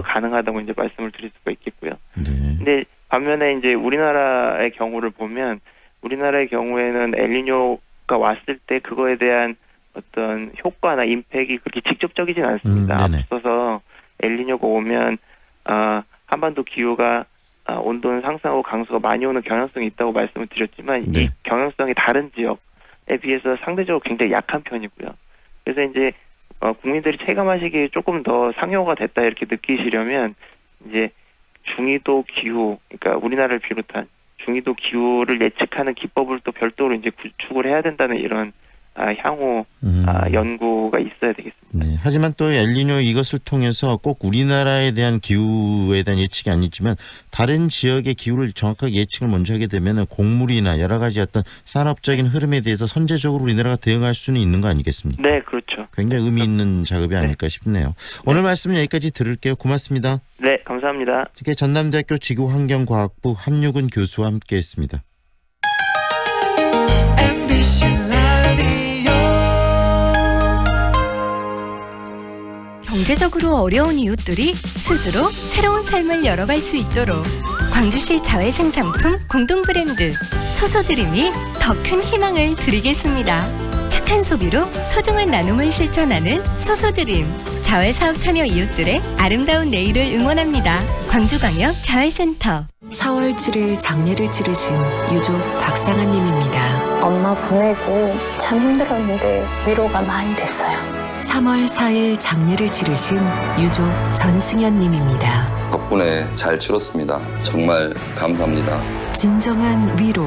가능하다고 이제 말씀을 드릴 수가 있겠고요. 근데 반면에 이제 우리나라의 경우를 보면 우리나라의 경우에는 엘니뇨가 왔을 때 그거에 대한 어떤 효과나 임팩이 그렇게 직접적이진 않습니다. 앞서서 엘니뇨가 오면 한반도 기후가 온도는 상승하고 강수가 많이 오는 경향성이 있다고 말씀을 드렸지만 이 경향성이 다른 지역에 비해서 상대적으로 굉장히 약한 편이고요. 그래서 이제 국민들이 체감하시기에 조금 더 상용화가 됐다 이렇게 느끼시려면 이제 중위도 기후, 그러니까 우리나라를 비롯한 중위도 기후를 예측하는 기법을 또 별도로 이제 구축을 해야 된다는 이런 향후 연구가 있어야 되겠습니다. 네, 하지만 또 엘니뇨 이것을 통해서 꼭 우리나라에 대한 기후에 대한 예측이 아니지만 다른 지역의 기후를 정확하게 예측을 먼저 하게 되면 곡물이나 여러 가지 어떤 산업적인 흐름에 대해서 선제적으로 우리나라가 대응할 수는 있는 거 아니겠습니까? 네, 그렇죠. 굉장히 의미 있는 작업이 아닐까 싶네요. 오늘 말씀은 여기까지 들을게요. 고맙습니다. 네, 감사합니다. 특히 전남대학교 지구환경과학부 함유근 교수와 함께했습니다. 경제적으로 어려운 이웃들이 스스로 새로운 삶을 열어갈 수 있도록 광주시 자회생상품 공동브랜드 소소드림이 더 큰 희망을 드리겠습니다. 착한 소비로 소중한 나눔을 실천하는 소소드림. 자회사업 참여 이웃들의 아름다운 내일을 응원합니다. 광주광역 자회센터. 4월 7일 장례를 치르신 유족 박상아님입니다. 엄마 보내고 참 힘들었는데 위로가 많이 됐어요. 3월 4일 장례를 치르신 유족 전승현님입니다. 덕분에 잘 치렀습니다. 정말 감사합니다. 진정한 위로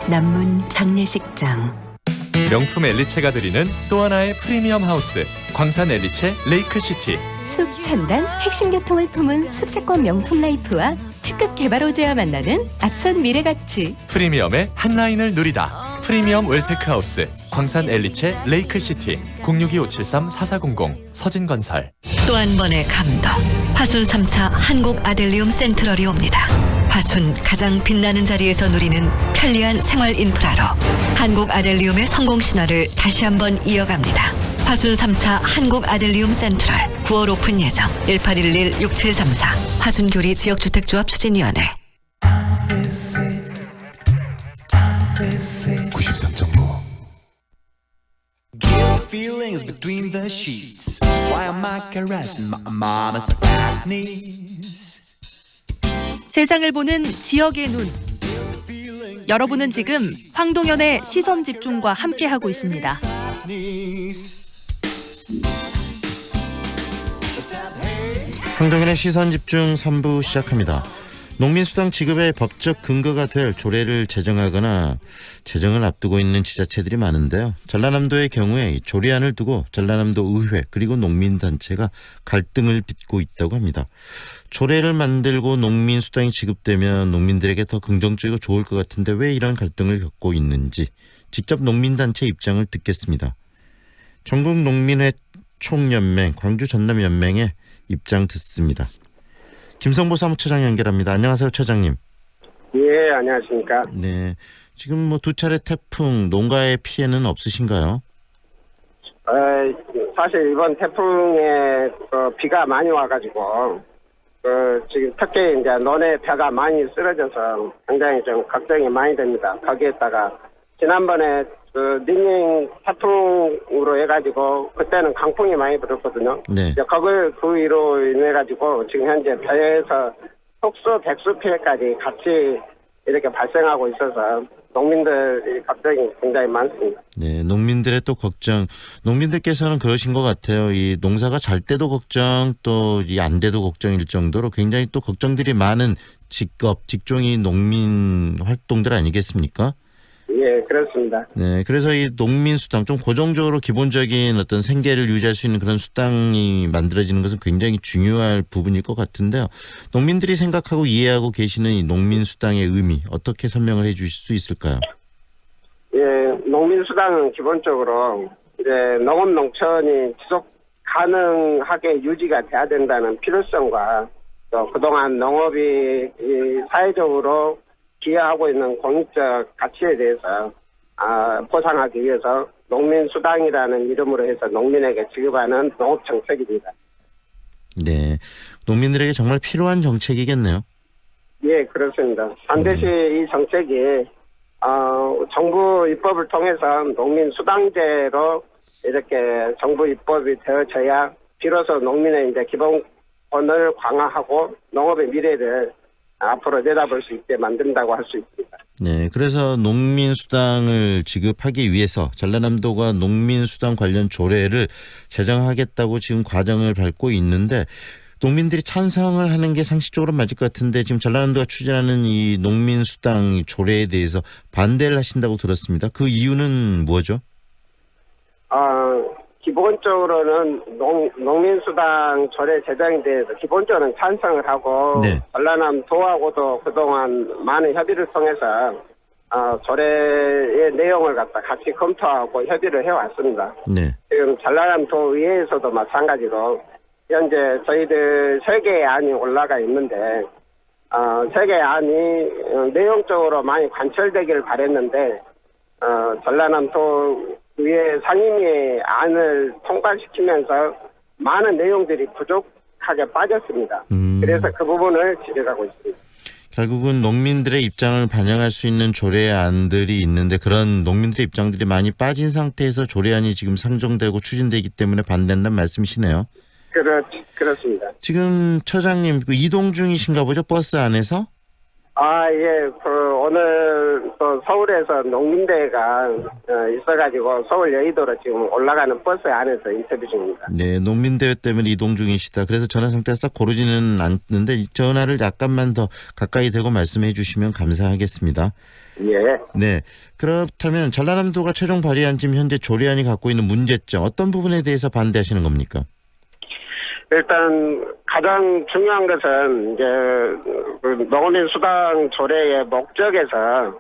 남문 장례식장. 명품 엘리체가 드리는 또 하나의 프리미엄 하우스 광산 엘리체 레이크시티. 숲, 산단, 핵심 교통을 품은 숲세권 명품 라이프와 특급 개발 호재와 만나는 앞선 미래 가치. 프리미엄의 한 라인을 누리다. 프리미엄 웰테크하우스 광산 엘리체 레이크시티 062-573-4400 서진건설. 또 한 번의 감동. 파순 3차 한국 아델리움 센트럴이 옵니다. 파순 가장 빛나는 자리에서 누리는 편리한 생활 인프라로 한국 아델리움의 성공 신화를 다시 한번 이어갑니다. 파순 3차 한국 아델리움 센트럴 9월 오픈 예정. 1811-6734 파순교리 지역주택조합 추진위원회. 93.5 Feelings between the sheets. Why am I caressing my mama's fat knees? 세상을 보는 지역의 눈. 여러분은 지금 황동현의 시선 집중과 함께하고 있습니다. 황동현의 시선집중 3부 시작합니다. 농민수당 지급의 법적 근거가 될 조례를 제정하거나 제정을 앞두고 있는 지자체들이 많은데요. 전라남도의 경우에 조례안을 두고 전라남도 의회 그리고 농민단체가 갈등을 빚고 있다고 합니다. 조례를 만들고 농민수당이 지급되면 농민들에게 더 긍정적이고 좋을 것 같은데 왜 이런 갈등을 겪고 있는지 직접 농민단체 입장을 듣겠습니다. 전국농민회 총연맹 광주 전남연맹의 입장 듣습니다. 김성보 사무처장 연결합니다. 안녕하세요, 처장님. 예, 안녕하십니까. 네, 지금 뭐 두 차례 태풍 농가의 피해는 없으신가요? 사실 이번 태풍에 비가 많이 와가지고 지금 특히 이제 논의 벼가 많이 쓰러져서 굉장히 좀 걱정이 많이 됩니다. 거기에다가 지난번에 닝닝 태풍으로 해가지고 그때는 강풍이 많이 불었거든요. 네. 그 위로 인해 가지고 지금 현재 벼에서 속수, 백수 피해까지 같이 이렇게 발생하고 있어서 농민들의 걱정이 굉장히 많습니다. 네, 농민들의 또 걱정, 농민들께서는 그러신 것 같아요. 이 농사가 잘 때도 걱정, 또 이 안 돼도 걱정일 정도로 굉장히 또 걱정들이 많은 직종이 농민 활동들 아니겠습니까? 예, 그렇습니다. 네, 그래서 이 농민 수당 좀 고정적으로 기본적인 어떤 생계를 유지할 수 있는 그런 수당이 만들어지는 것은 굉장히 중요할 부분일 것 같은데요. 농민들이 생각하고 이해하고 계시는 이 농민 수당의 의미 어떻게 설명을 해주실 수 있을까요? 예, 농민 수당은 기본적으로 이제 농업 농촌이 지속 가능하게 유지가 돼야 된다는 필요성과 또 그동안 농업이 사회적으로 기여하고 있는 공익적 가치에 대해서 보상하기 위해서 농민수당이라는 이름으로 해서 농민에게 지급하는 농업정책입니다. 네, 농민들에게 정말 필요한 정책이겠네요. 예, 그렇습니다. 반드시 이 정책이 정부 입법을 통해서 농민수당제로 이렇게 정부 입법이 되어져야 비로소 농민의 이제 기본 자본을 강화하고 농업의 미래를 앞으로 내다볼 수 있게 만든다고 할 수 있습니다. 네, 그래서 농민수당을 지급하기 위해서 전라남도가 농민수당 관련 조례를 제정하겠다고 지금 과정을 밟고 있는데 농민들이 찬성을 하는 게 상식적으로 맞을 것 같은데 지금 전라남도가 추진하는 이 농민수당 조례에 대해서 반대를 하신다고 들었습니다. 그 이유는 뭐죠? 기본적으로는 농민수당 조례 제정에 대해서 기본적으로는 찬성을 하고 네. 전라남도하고도 그동안 많은 협의를 통해서 조례의 내용을 갖다 같이 검토하고 협의를 해왔습니다. 네. 지금 전라남도 의회에서도 마찬가지로 현재 저희들 3개의 안이 올라가 있는데 3개의 안이 내용적으로 많이 관철되기를 바랬는데 전라남도 의회 상임위의 안을 통과시키면서 많은 내용들이 부족하게 빠졌습니다. 그래서 그 부분을 지적하고 있습니다. 결국은 농민들의 입장을 반영할 수 있는 조례안들이 있는데 그런 농민들의 입장들이 많이 빠진 상태에서 조례안이 지금 상정되고 추진되기 때문에 반대한다는 말씀이시네요. 그렇습니다. 지금 처장님 이동 중이신가 보죠? 버스 안에서? 예. 오늘 또 서울에서 농민대회가 있어가지고 서울 여의도로 지금 올라가는 버스 안에서 인터뷰 중입니다. 네, 농민대회 때문에 이동 중이시다. 그래서 전화 상태가 싹 고르지는 않는데 전화를 약간만 더 가까이 대고 말씀해 주시면 감사하겠습니다. 예. 네. 그렇다면 전라남도가 최종 발의한 지금 현재 조례안이 갖고 있는 문제점 어떤 부분에 대해서 반대하시는 겁니까? 일단 가장 중요한 것은 이제 농어민 수당 조례의 목적에서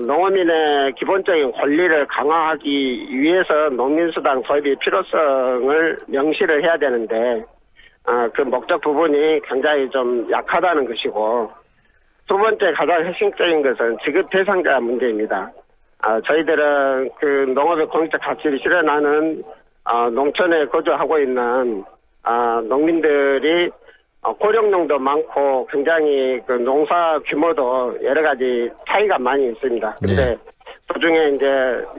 농어민의 기본적인 권리를 강화하기 위해서 농민수당 도입의 필요성을 명시를 해야 되는데 그 목적 부분이 굉장히 좀 약하다는 것이고 두 번째 가장 핵심적인 것은 지급 대상자 문제입니다. 저희들은 그 농업의 공익적 가치를 실현하는 농촌에 거주하고 있는 농민들이 고령농도 많고 굉장히 그 농사 규모도 여러 가지 차이가 많이 있습니다. 근데 그중에 이제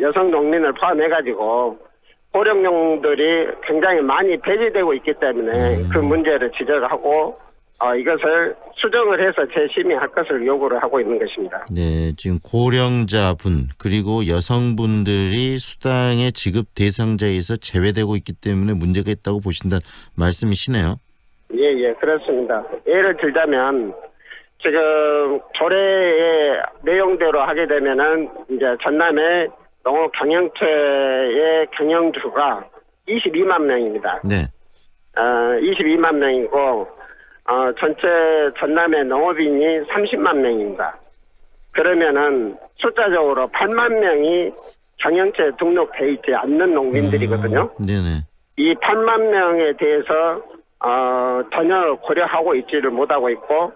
여성 농민을 포함해가지고 고령농들이 굉장히 많이 배제되고 있기 때문에 그 문제를 지적하고 이것을 수정을 해서 재심의할 것을 요구를 하고 있는 것입니다. 네, 지금 고령자분 그리고 여성분들이 수당의 지급 대상자에서 제외되고 있기 때문에 문제가 있다고 보신다는 말씀이시네요. 예, 그렇습니다. 예를 들자면 지금 조례의 내용대로 하게 되면은 이제 전남의 농업 경영체의 경영주가 22만 명입니다. 네. 22만 명이고 전체 전남의 농업인이 30만 명입니다. 그러면은 숫자적으로 8만 명이 경영체에 등록돼 있지 않는 농민들이거든요. 네네. 이 8만 명에 대해서 전혀 고려하고 있지를 못하고 있고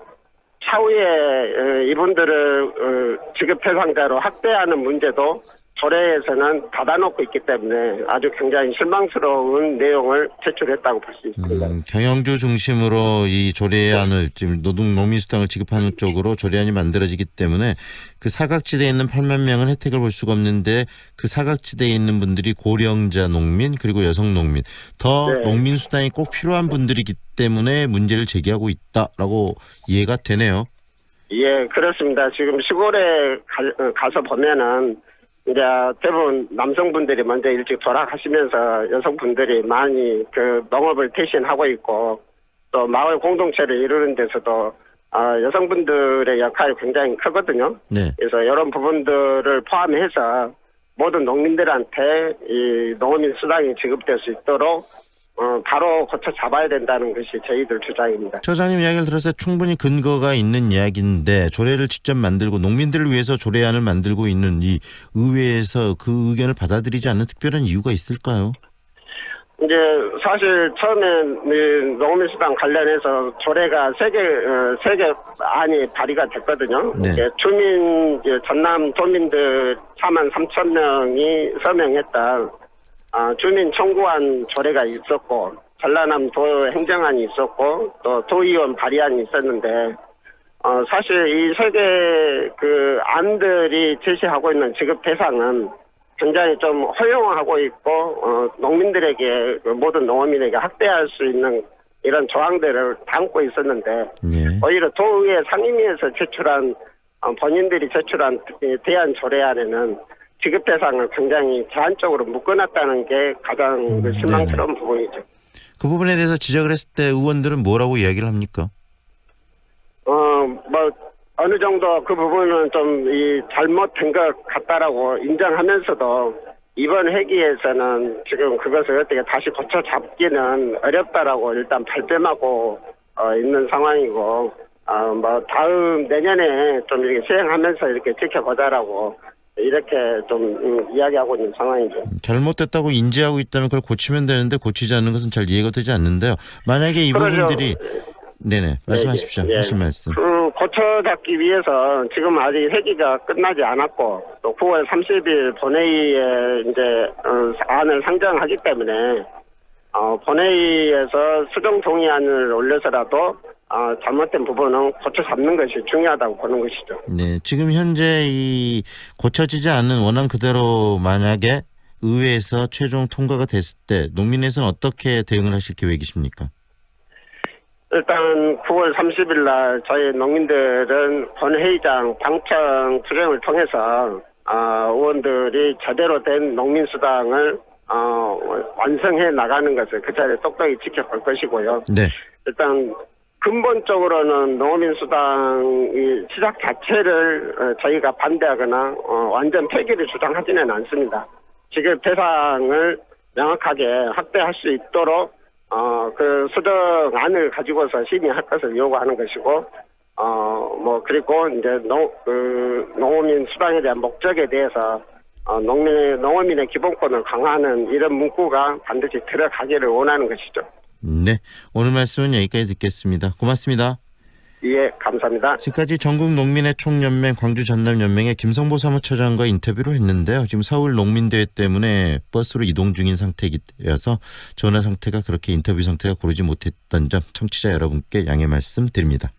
차후에 이분들을 지급 대상자로 확대하는 문제도 조례에서는 닫아놓고 있기 때문에 아주 굉장히 실망스러운 내용을 제출했다고 볼 수 있습니다. 경영주 중심으로 이 조례안을 지금 농민수당을 지급하는 쪽으로 조례안이 만들어지기 때문에 그 사각지대에 있는 8만 명은 혜택을 볼 수가 없는데 그 사각지대에 있는 분들이 고령자 농민 그리고 여성 농민 더 농민수당이 꼭 필요한 분들이기 때문에 문제를 제기하고 있다라고 이해가 되네요. 예, 그렇습니다. 지금 시골에 가서 보면은 이제 대부분 남성분들이 먼저 일찍 돌아가시면서 여성분들이 많이 그 농업을 대신하고 있고 또 마을 공동체를 이루는 데서도 여성분들의 역할이 굉장히 크거든요. 네. 그래서 이런 부분들을 포함해서 모든 농민들한테 이 농어민 수당이 지급될 수 있도록 바로 고쳐 잡아야 된다는 것이 저희들 주장입니다. 처장님 이야기를 들어서 충분히 근거가 있는 이야기인데 조례를 직접 만들고 농민들을 위해서 조례안을 만들고 있는 이 의회에서 그 의견을 받아들이지 않는 특별한 이유가 있을까요? 이제 사실 처음에 농어민수당 관련해서 조례가 세 개 안이 발의가 됐거든요. 네. 전남 도민들 4만 3천 명이 서명했다. 주민 청구안 조례가 있었고 전라남도 행정안이 있었고 또 도의원 발의안이 있었는데 사실 이 세 개 그 안들이 제시하고 있는 지급 대상은 굉장히 좀 허용하고 있고 농민들에게 모든 농어민에게 확대할 수 있는 이런 조항들을 담고 있었는데 예. 오히려 도의회 상임위에서 제출한 본인들이 제출한 대안 조례안에는 지급 대상을 굉장히 제한적으로 묶어놨다는 게 가장 그 실망스러운 부분이죠. 그 부분에 대해서 지적을 했을 때 의원들은 뭐라고 이야기를 합니까? 어느 정도 그 부분은 좀 잘못된 것 같다라고 인정하면서도 이번 회기에서는 지금 그것을 어떻게 다시 고쳐 잡기는 어렵다라고 일단 발뺌하고 있는 상황이고, 다음 내년에 좀 이렇게 시행하면서 이렇게 지켜보자라고 이렇게 좀 이야기하고 있는 상황이죠. 잘못됐다고 인지하고 있다면 그걸 고치면 되는데 고치지 않는 것은 잘 이해가 되지 않는데요. 만약에 이 부분들이 네네 말씀하십시오. 예. 하실 말씀. 고쳐잡기 위해서 지금 아직 회기가 끝나지 않았고 또 9월 30일 본회의에 이제 안을 상정하기 때문에 본회의에서 수정 동의안을 올려서라도 잘못된 부분은 고쳐 잡는 것이 중요하다고 보는 것이죠. 네, 지금 현재 이 고쳐지지 않는 원안 그대로 만약에 의회에서 최종 통과가 됐을 때 농민에서는 어떻게 대응을 하실 계획이십니까? 일단 9월 30일 날 저희 농민들은 본회의장 방청 투쟁을 통해서 의원들이 제대로 된 농민수당을 완성해 나가는 것을 그 자리에 똑똑히 지켜볼 것이고요. 네. 일단 근본적으로는 농민수당 시작 자체를 저희가 반대하거나 완전 폐기를 주장하지는 않습니다. 지급 대상을 명확하게 확대할 수 있도록 그 수정안을 가지고서 심의할 것을 요구하는 것이고, 그리고 이제 농어민 수당에 대한 목적에 대해서 농어민의 기본권을 강화하는 이런 문구가 반드시 들어가기를 원하는 것이죠. 네, 오늘 말씀은 여기까지 듣겠습니다. 고맙습니다. 예, 감사합니다. 지금까지 전국농민의 총연맹 광주 전남연맹의 김성보 사무처장과 인터뷰를 했는데요. 지금 서울 농민대회 때문에 버스로 이동 중인 상태이어서 전화 상태가 그렇게 인터뷰 상태가 고르지 못했던 점 청취자 여러분께 양해 말씀드립니다.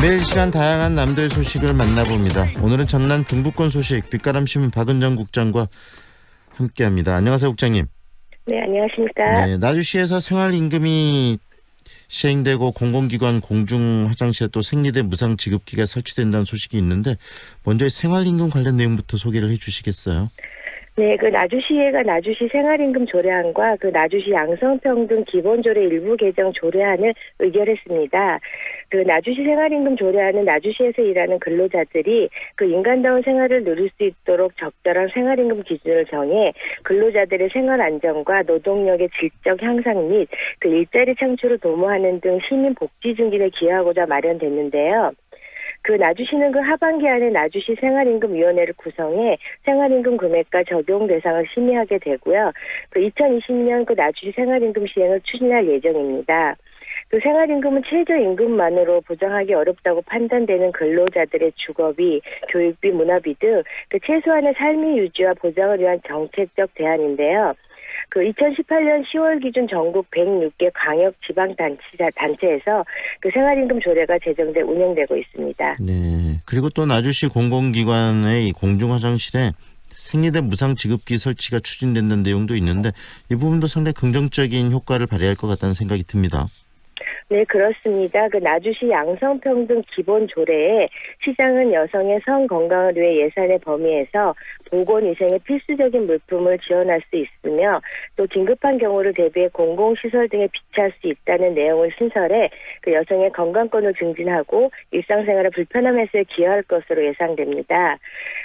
매일 시간 다양한 남도의 소식을 만나봅니다. 오늘은 전남 중부권 소식 빛가람신문 박은정 국장과 함께합니다. 안녕하세요, 국장님. 네, 안녕하십니까. 네, 나주시에서 생활임금이 시행되고 공공기관 공중화장실에 또 생리대 무상 지급기가 설치된다는 소식이 있는데 먼저 생활임금 관련 내용부터 소개를 해주시겠어요? 네, 그 나주시의회가 나주시 생활임금 조례안과 그 나주시 양성평등 기본조례 일부 개정 조례안을 의결했습니다. 그 나주시 생활임금 조례안은 나주시에서 일하는 근로자들이 그 인간다운 생활을 누릴 수 있도록 적절한 생활임금 기준을 정해 근로자들의 생활 안정과 노동력의 질적 향상 및 그 일자리 창출을 도모하는 등 시민 복지 증진에 기여하고자 마련됐는데요. 그 나주시는 그 하반기 안에 나주시 생활임금위원회를 구성해 생활임금 금액과 적용 대상을 심의하게 되고요. 그 2020년 그 나주시 생활임금 시행을 추진할 예정입니다. 그 생활임금은 최저임금만으로 보장하기 어렵다고 판단되는 근로자들의 주거비, 교육비, 문화비 등 그 최소한의 삶의 유지와 보장을 위한 정책적 대안인데요. 그 2018년 10월 기준 전국 106개 광역 지방단체에서 그 생활임금 조례가 제정돼 운영되고 있습니다. 네. 그리고 또 나주시 공공기관의 공중화장실에 생리대 무상 지급기 설치가 추진된다는 내용도 있는데 이 부분도 상당히 긍정적인 효과를 발휘할 것 같다는 생각이 듭니다. 네, 그렇습니다. 그 나주시 양성평등 기본조례에 시장은 여성의 성 건강을 위해 예산의 범위에서 보건위생의 필수적인 물품을 지원할 수 있으며 또 긴급한 경우를 대비해 공공시설 등에 비치할 수 있다는 내용을 신설해 그 여성의 건강권을 증진하고 일상생활의 불편함 해소에 기여할 것으로 예상됩니다.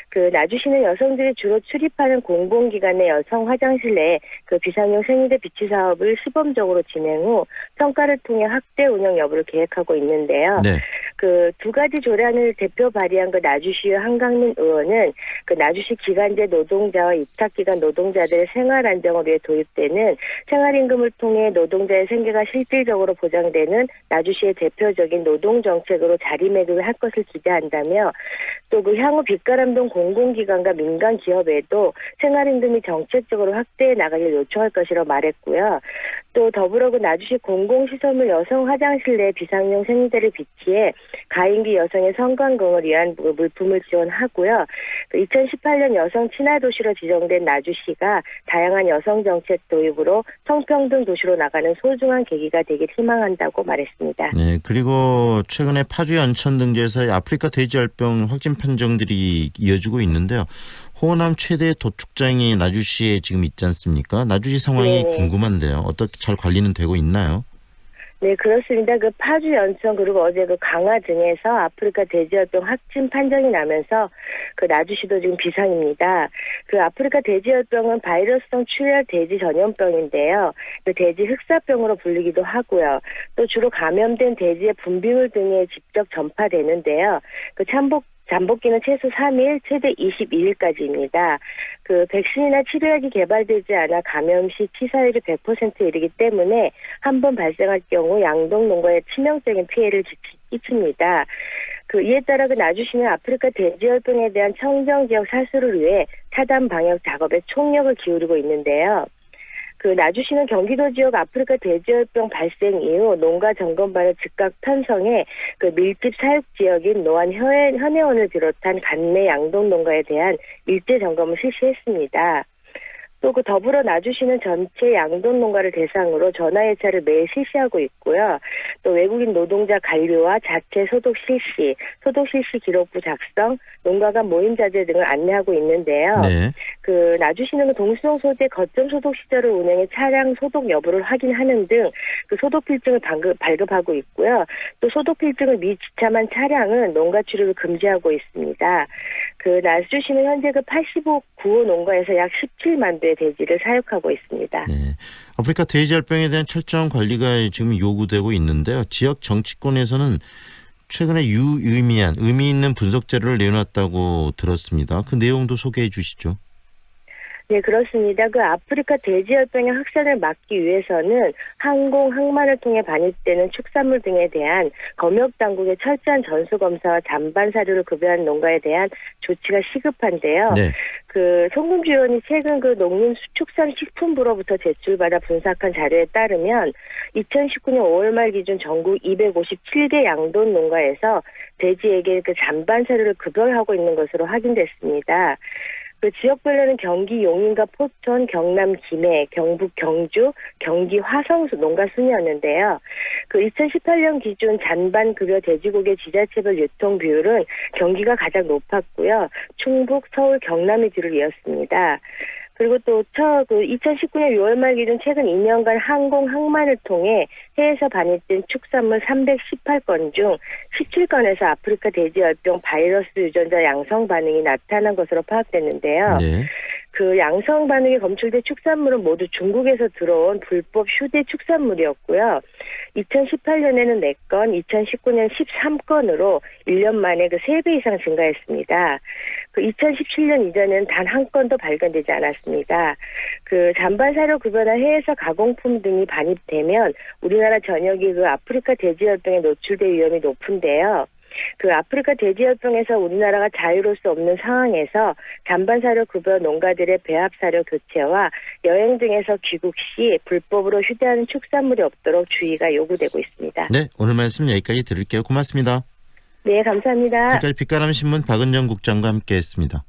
그 나주시는 여성들이 주로 출입하는 공공기관의 여성 화장실 내에 그 비상용 생리대 비치 사업을 시범적으로 진행 후 평가를 통해 확대 운영 여부를 계획하고 있는데요. 네. 그 두 가지 조례안을 대표 발의한 그 나주시의 한강민 의원은 그 나주시 기간제 노동자와 입탁기간 노동자들의 생활 안정을 위해 도입되는 생활임금을 통해 노동자의 생계가 실질적으로 보장되는 나주시의 대표적인 노동정책으로 자리매김을 할 것을 기대한다며 또 그 향후 빛가람동 공공기관과 민간 기업에도 생활임금이 정책적으로 확대해 나가길 요청할 것이라고 말했고요. 또 더불어 그 나주시 공공시설물 여성 화장실 내 비상용 생리대를 비치해 가임기 여성의 성관공을 위한 물품을 지원하고요. 2018년 여성 친화도시로 지정된 나주시가 다양한 여성 정책 도입으로 성평등 도시로 나가는 소중한 계기가 되길 희망한다고 말했습니다. 네, 그리고 최근에 파주 연천 등지에서 아프리카 돼지열병 확진 판정들이 이어지고 있는데요. 호남 최대 도축장이 나주시에 지금 있지 않습니까? 나주시 상황이 네. 궁금한데요. 어떻게 잘 관리는 되고 있나요? 네, 그렇습니다. 그 파주 연천 그리고 어제 그 강화 등에서 아프리카 돼지열병 확진 판정이 나면서 그 나주시도 지금 비상입니다. 그 아프리카 돼지열병은 바이러스성 출혈 돼지 전염병인데요. 그 돼지 흑사병으로 불리기도 하고요. 또 주로 감염된 돼지의 분비물 등에 직접 전파되는데요. 그 잠복기는 최소 3일, 최대 22일까지입니다. 그 백신이나 치료약이 개발되지 않아 감염 시 치사율이 100%에 이르기 때문에 한 번 발생할 경우 양동 농가에 치명적인 피해를 끼칩니다. 이에 따라 그 나주시는 아프리카 돼지열병에 대한 청정 지역 사수를 위해 차단 방역 작업에 총력을 기울이고 있는데요. 그 나주시는 경기도 지역 아프리카 돼지열병 발생 이후 농가 점검반을 즉각 편성해 그 밀집 사육 지역인 노안 현해원을 비롯한 관내 양동 농가에 대한 일제 점검을 실시했습니다. 또 그 더불어 나주시는 전체 양돈 농가를 대상으로 전화 예찰을 매일 실시하고 있고요. 또 외국인 노동자 관리와 자체 소독 실시, 소독 실시 기록부 작성, 농가 간 모임 자제 등을 안내하고 있는데요. 네. 그 나주시는 동수동 소재 거점 소독 시설을 운영해 차량 소독 여부를 확인하는 등 그 소독 필증을 발급하고 있고요. 또 소독 필증을 미지참한 차량은 농가 출입을 금지하고 있습니다. 그 나주시는 현재 그 85구호 농가에서 약 17만 대의 돼지를 사육하고 있습니다. 네. 아프리카 돼지열병에 대한 철저한 관리가 지금 요구되고 있는데요. 지역 정치권에서는 최근에 의미 있는 분석 자료를 내놨다고 들었습니다. 그 내용도 소개해 주시죠. 네, 그렇습니다. 그 아프리카 돼지열병의 확산을 막기 위해서는 항공, 항만을 통해 반입되는 축산물 등에 대한 검역 당국의 철저한 전수검사와 잔반 사료를 급여하는 농가에 대한 조치가 시급한데요. 네. 그 송금주 의원이 최근 그 농림축산식품부로부터 제출받아 분석한 자료에 따르면 2019년 5월 말 기준 전국 257개 양돈 농가에서 돼지에게 그 잔반 사료를 급여하고 있는 것으로 확인됐습니다. 그 지역별로는 경기 용인과 포천, 경남 김해, 경북 경주, 경기 화성 농가 순이었는데요. 그 2018년 기준 잔반 급여 돼지고기 지자체별 유통 비율은 경기가 가장 높았고요. 충북, 서울, 경남이 뒤를 이었습니다. 그리고 또 2019년 6월 말 기준 최근 2년간 항공, 항만을 통해 해에서 반입된 축산물 318건 중 17건에서 아프리카 돼지열병 바이러스 유전자 양성 반응이 나타난 것으로 파악됐는데요. 네. 그 양성 반응이 검출된 축산물은 모두 중국에서 들어온 불법 휴대 축산물이었고요. 2018년에는 4건, 2019년 13건으로 1년 만에 그 3배 이상 증가했습니다. 그 2017년 이전에는 단 한 건도 발견되지 않았습니다. 그 잔반 사료 급여나 해에서 가공품 등이 반입되면 우리나라 전역이 그 아프리카 돼지열병에 노출될 위험이 높은데요. 그 아프리카 돼지열병에서 우리나라가 자유로울 수 없는 상황에서 잔반 사료 급여 농가들의 배합 사료 교체와 여행 등에서 귀국 시 불법으로 휴대하는 축산물이 없도록 주의가 요구되고 있습니다. 네, 오늘 말씀 여기까지 들을게요. 고맙습니다. 네, 감사합니다. 지금까지 빛가람 신문 박은정 국장과 함께했습니다.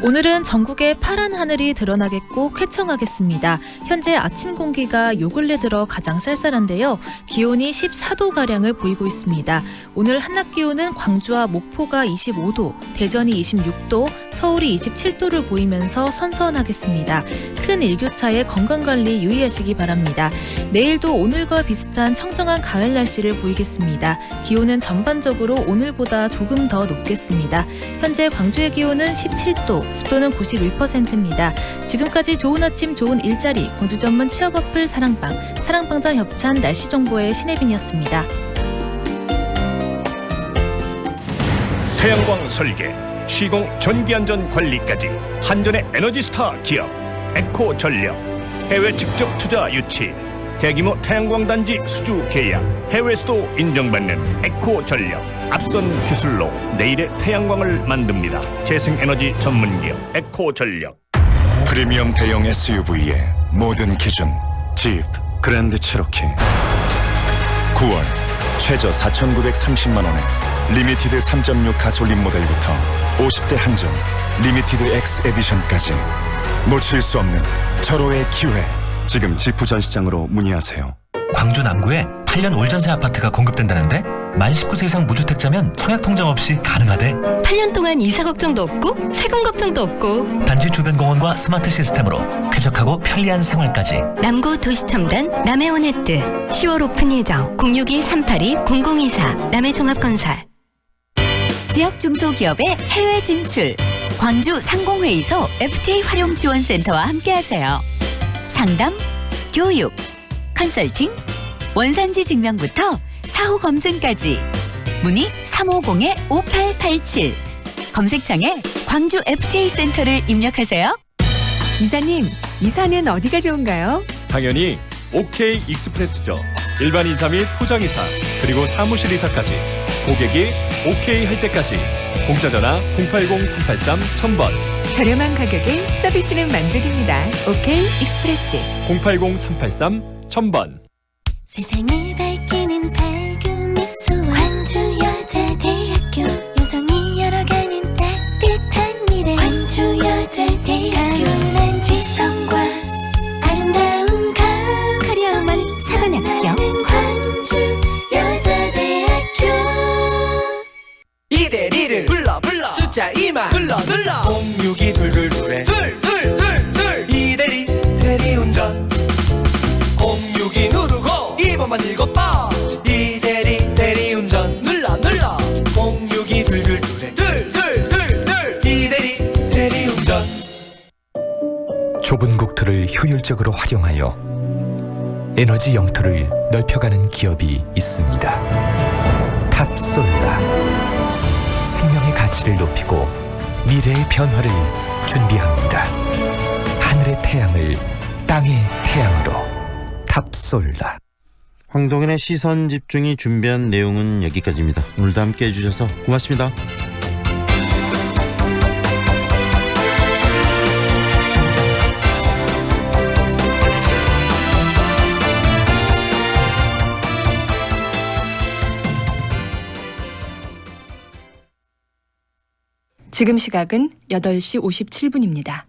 오늘은 전국에 파란 하늘이 드러나겠고 쾌청하겠습니다. 현재 아침 공기가 요 근래 들어 가장 쌀쌀한데요. 기온이 14도가량을 보이고 있습니다. 오늘 한낮 기온은 광주와 목포가 25도, 대전이 26도, 서울이 27도를 보이면서 선선하겠습니다. 큰 일교차에 건강관리 유의하시기 바랍니다. 내일도 오늘과 비슷한 청정한 가을 날씨를 보이겠습니다. 기온은 전반적으로 오늘보다 조금 더 높겠습니다. 현재 광주의 기온은 17도, 습도는 91%입니다. 지금까지 좋은 아침 좋은 일자리 공주 전문 취업 어플 사랑방장 협찬 날씨 정보의 신혜빈이었습니다. 태양광 설계, 시공 전기안전 관리까지 한전의 에너지스타 기업 에코전력, 해외 직접 투자 유치, 대규모 태양광 단지 수주 계약, 해외에서도 인정받는 에코전력, 앞선 기술로 내일의 태양광을 만듭니다. 재생에너지 전문기업 에코전력. 프리미엄 대형 SUV의 모든 기준 집 그랜드 체로키 9월 최저 4,930만 원에 리미티드 3.6 가솔린 모델부터 50대 한정 리미티드 X 에디션까지 놓칠 수 없는 절호의 기회. 지금 지프 전시장으로 문의하세요. 광주 남구에 8년 올전세 아파트가 공급된다는데 만 19세 이상 무주택자면 청약통장 없이 가능하대. 8년 동안 이사 걱정도 없고 세금 걱정도 없고 단지 주변 공원과 스마트 시스템으로 쾌적하고 편리한 생활까지. 남구 도시첨단 남해온해뜨 10월 오픈 예정 062-382-0024 남해종합건설. 지역 중소기업의 해외 진출 광주 상공회의소 FTA 활용 지원센터와 함께하세요. 상담, 교육, 컨설팅, 원산지 증명부터 사후 검증까지 문의 350-5887 검색창에 광주 FTA 센터를 입력하세요. 이사님, 이사는 어디가 좋은가요? 당연히 OK 익스프레스죠. 일반 이사 및 포장 이사 그리고 사무실 이사까지 고객이 OK 할 때까지 공짜 전화 080-383-1000번. 저렴한 가격에 서비스는 만족입니다. OK 익스프레스 080-383-1000번. 세상을 밝히는 밝은 미소와 광주여자대학교 여성이 열어가는 따뜻한 미래 광주여자대학교 강한 지성과 아름다운 커리어만 사관학교 광주여자대학교. 이대리를 불러 숫자 2만 눌러 062 둘둘둘에 둘둘둘둘 이대리 대리운전 062 누르고 2번만 읽어봐. 이대리 대리운전 눌러 062 둘둘둘에 둘둘둘둘 이대리 대리운전. 좁은 국토를 효율적으로 활용하여 에너지 영토를 넓혀가는 기업이 있습니다. 탑솔라. 생명의 가치를 높이고 미래의 변화를 준비합니다. 하늘의 태양을 땅의 태양으로 탑솔라. 황동현의 시선집중이 준비한 내용은 여기까지입니다. 오늘도 함께 해주셔서 고맙습니다. 지금 시각은 8시 57분입니다.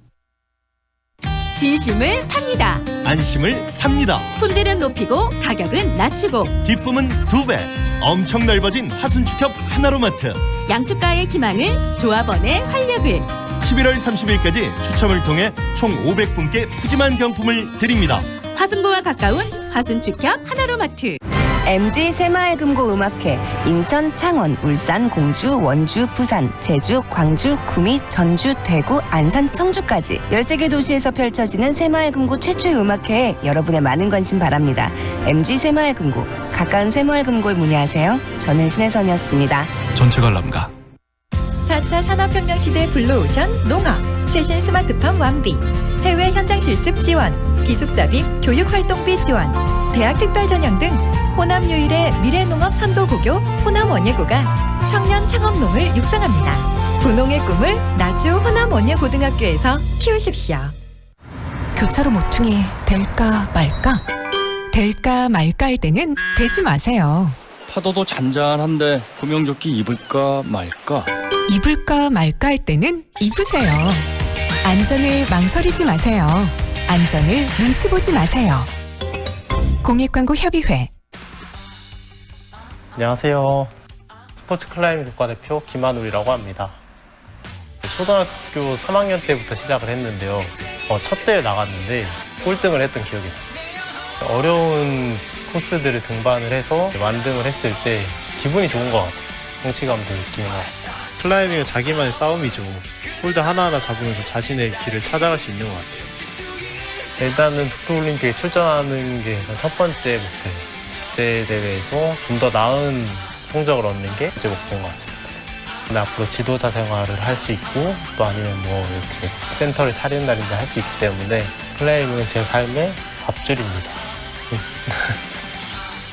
진심을 팝니다. 안심을 삽니다. 품질은 높이고 가격은 낮추고 기쁨은 2배. 엄청 넓어진 화순축협 하나로마트. 양주가의 희망을 조합원의 활력을 11월 30일까지 추첨을 통해 총 500분께 푸짐한 경품을 드립니다. 화순고와 가까운 화순축협 하나로마트. MG 새마을금고 음악회 인천, 창원, 울산, 공주, 원주, 부산, 제주, 광주, 구미, 전주, 대구, 안산, 청주까지 13개 도시에서 펼쳐지는 새마을금고 최초의 음악회에 여러분의 많은 관심 바랍니다. MG 새마을금고, 가까운 새마을금고에 문의하세요. 저는 신혜선이었습니다. 전체 관람가 4차 산업혁명 시대 블루오션 농업 최신 스마트팜 완비 해외 현장 실습 지원 기숙사비 교육활동비 지원 대학 특별 전형 등 호남 유일의 미래농업 선도고교 호남원예고가 청년 창업농을 육성합니다. 부농의 꿈을 나주 호남원예고등학교에서 키우십시오. 교차로 모퉁이 될까 말까? 될까 말까 할 때는 대지 마세요. 파도도 잔잔한데 구명조끼 입을까 말까? 입을까 말까 할 때는 입으세요. 안전을 망설이지 마세요. 안전을 눈치 보지 마세요. 공익광고협의회. 안녕하세요. 스포츠 클라이밍 국가대표 김한울이라고 합니다. 초등학교 3학년 때부터 시작을 했는데요. 첫 대회 나갔는데 꼴등을 했던 기억이 나요. 어려운 코스들을 등반을 해서 완등을 했을 때 기분이 좋은 것 같아요. 성취감도 느끼는 것 같아요. 클라이밍은 자기만의 싸움이죠. 홀드 하나하나 잡으면서 자신의 길을 찾아갈 수 있는 것 같아요. 일단은 도쿄올림픽에 출전하는 게 첫 번째 목표예요. 국제대회에서 좀 더 나은 성적을 얻는 게 제 목표인 것 같습니다. 근데 앞으로 지도자 생활을 할 수 있고 또 아니면 뭐 이렇게 센터를 차리는 날인지 할 수 있기 때문에 클라이밍은 제 삶의 밥줄입니다.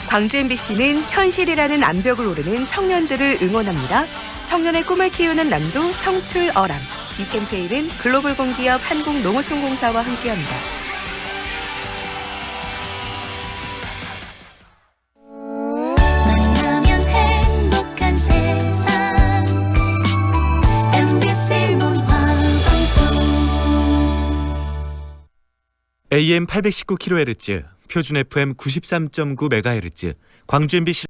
광주 MBC는 현실이라는 암벽을 오르는 청년들을 응원합니다. 청년의 꿈을 키우는 남도 청출어람. 이 캠페인은 글로벌 공기업 한국농어촌공사와 함께합니다. AM 819kHz, 표준 FM 93.9MHz, 광주 MBC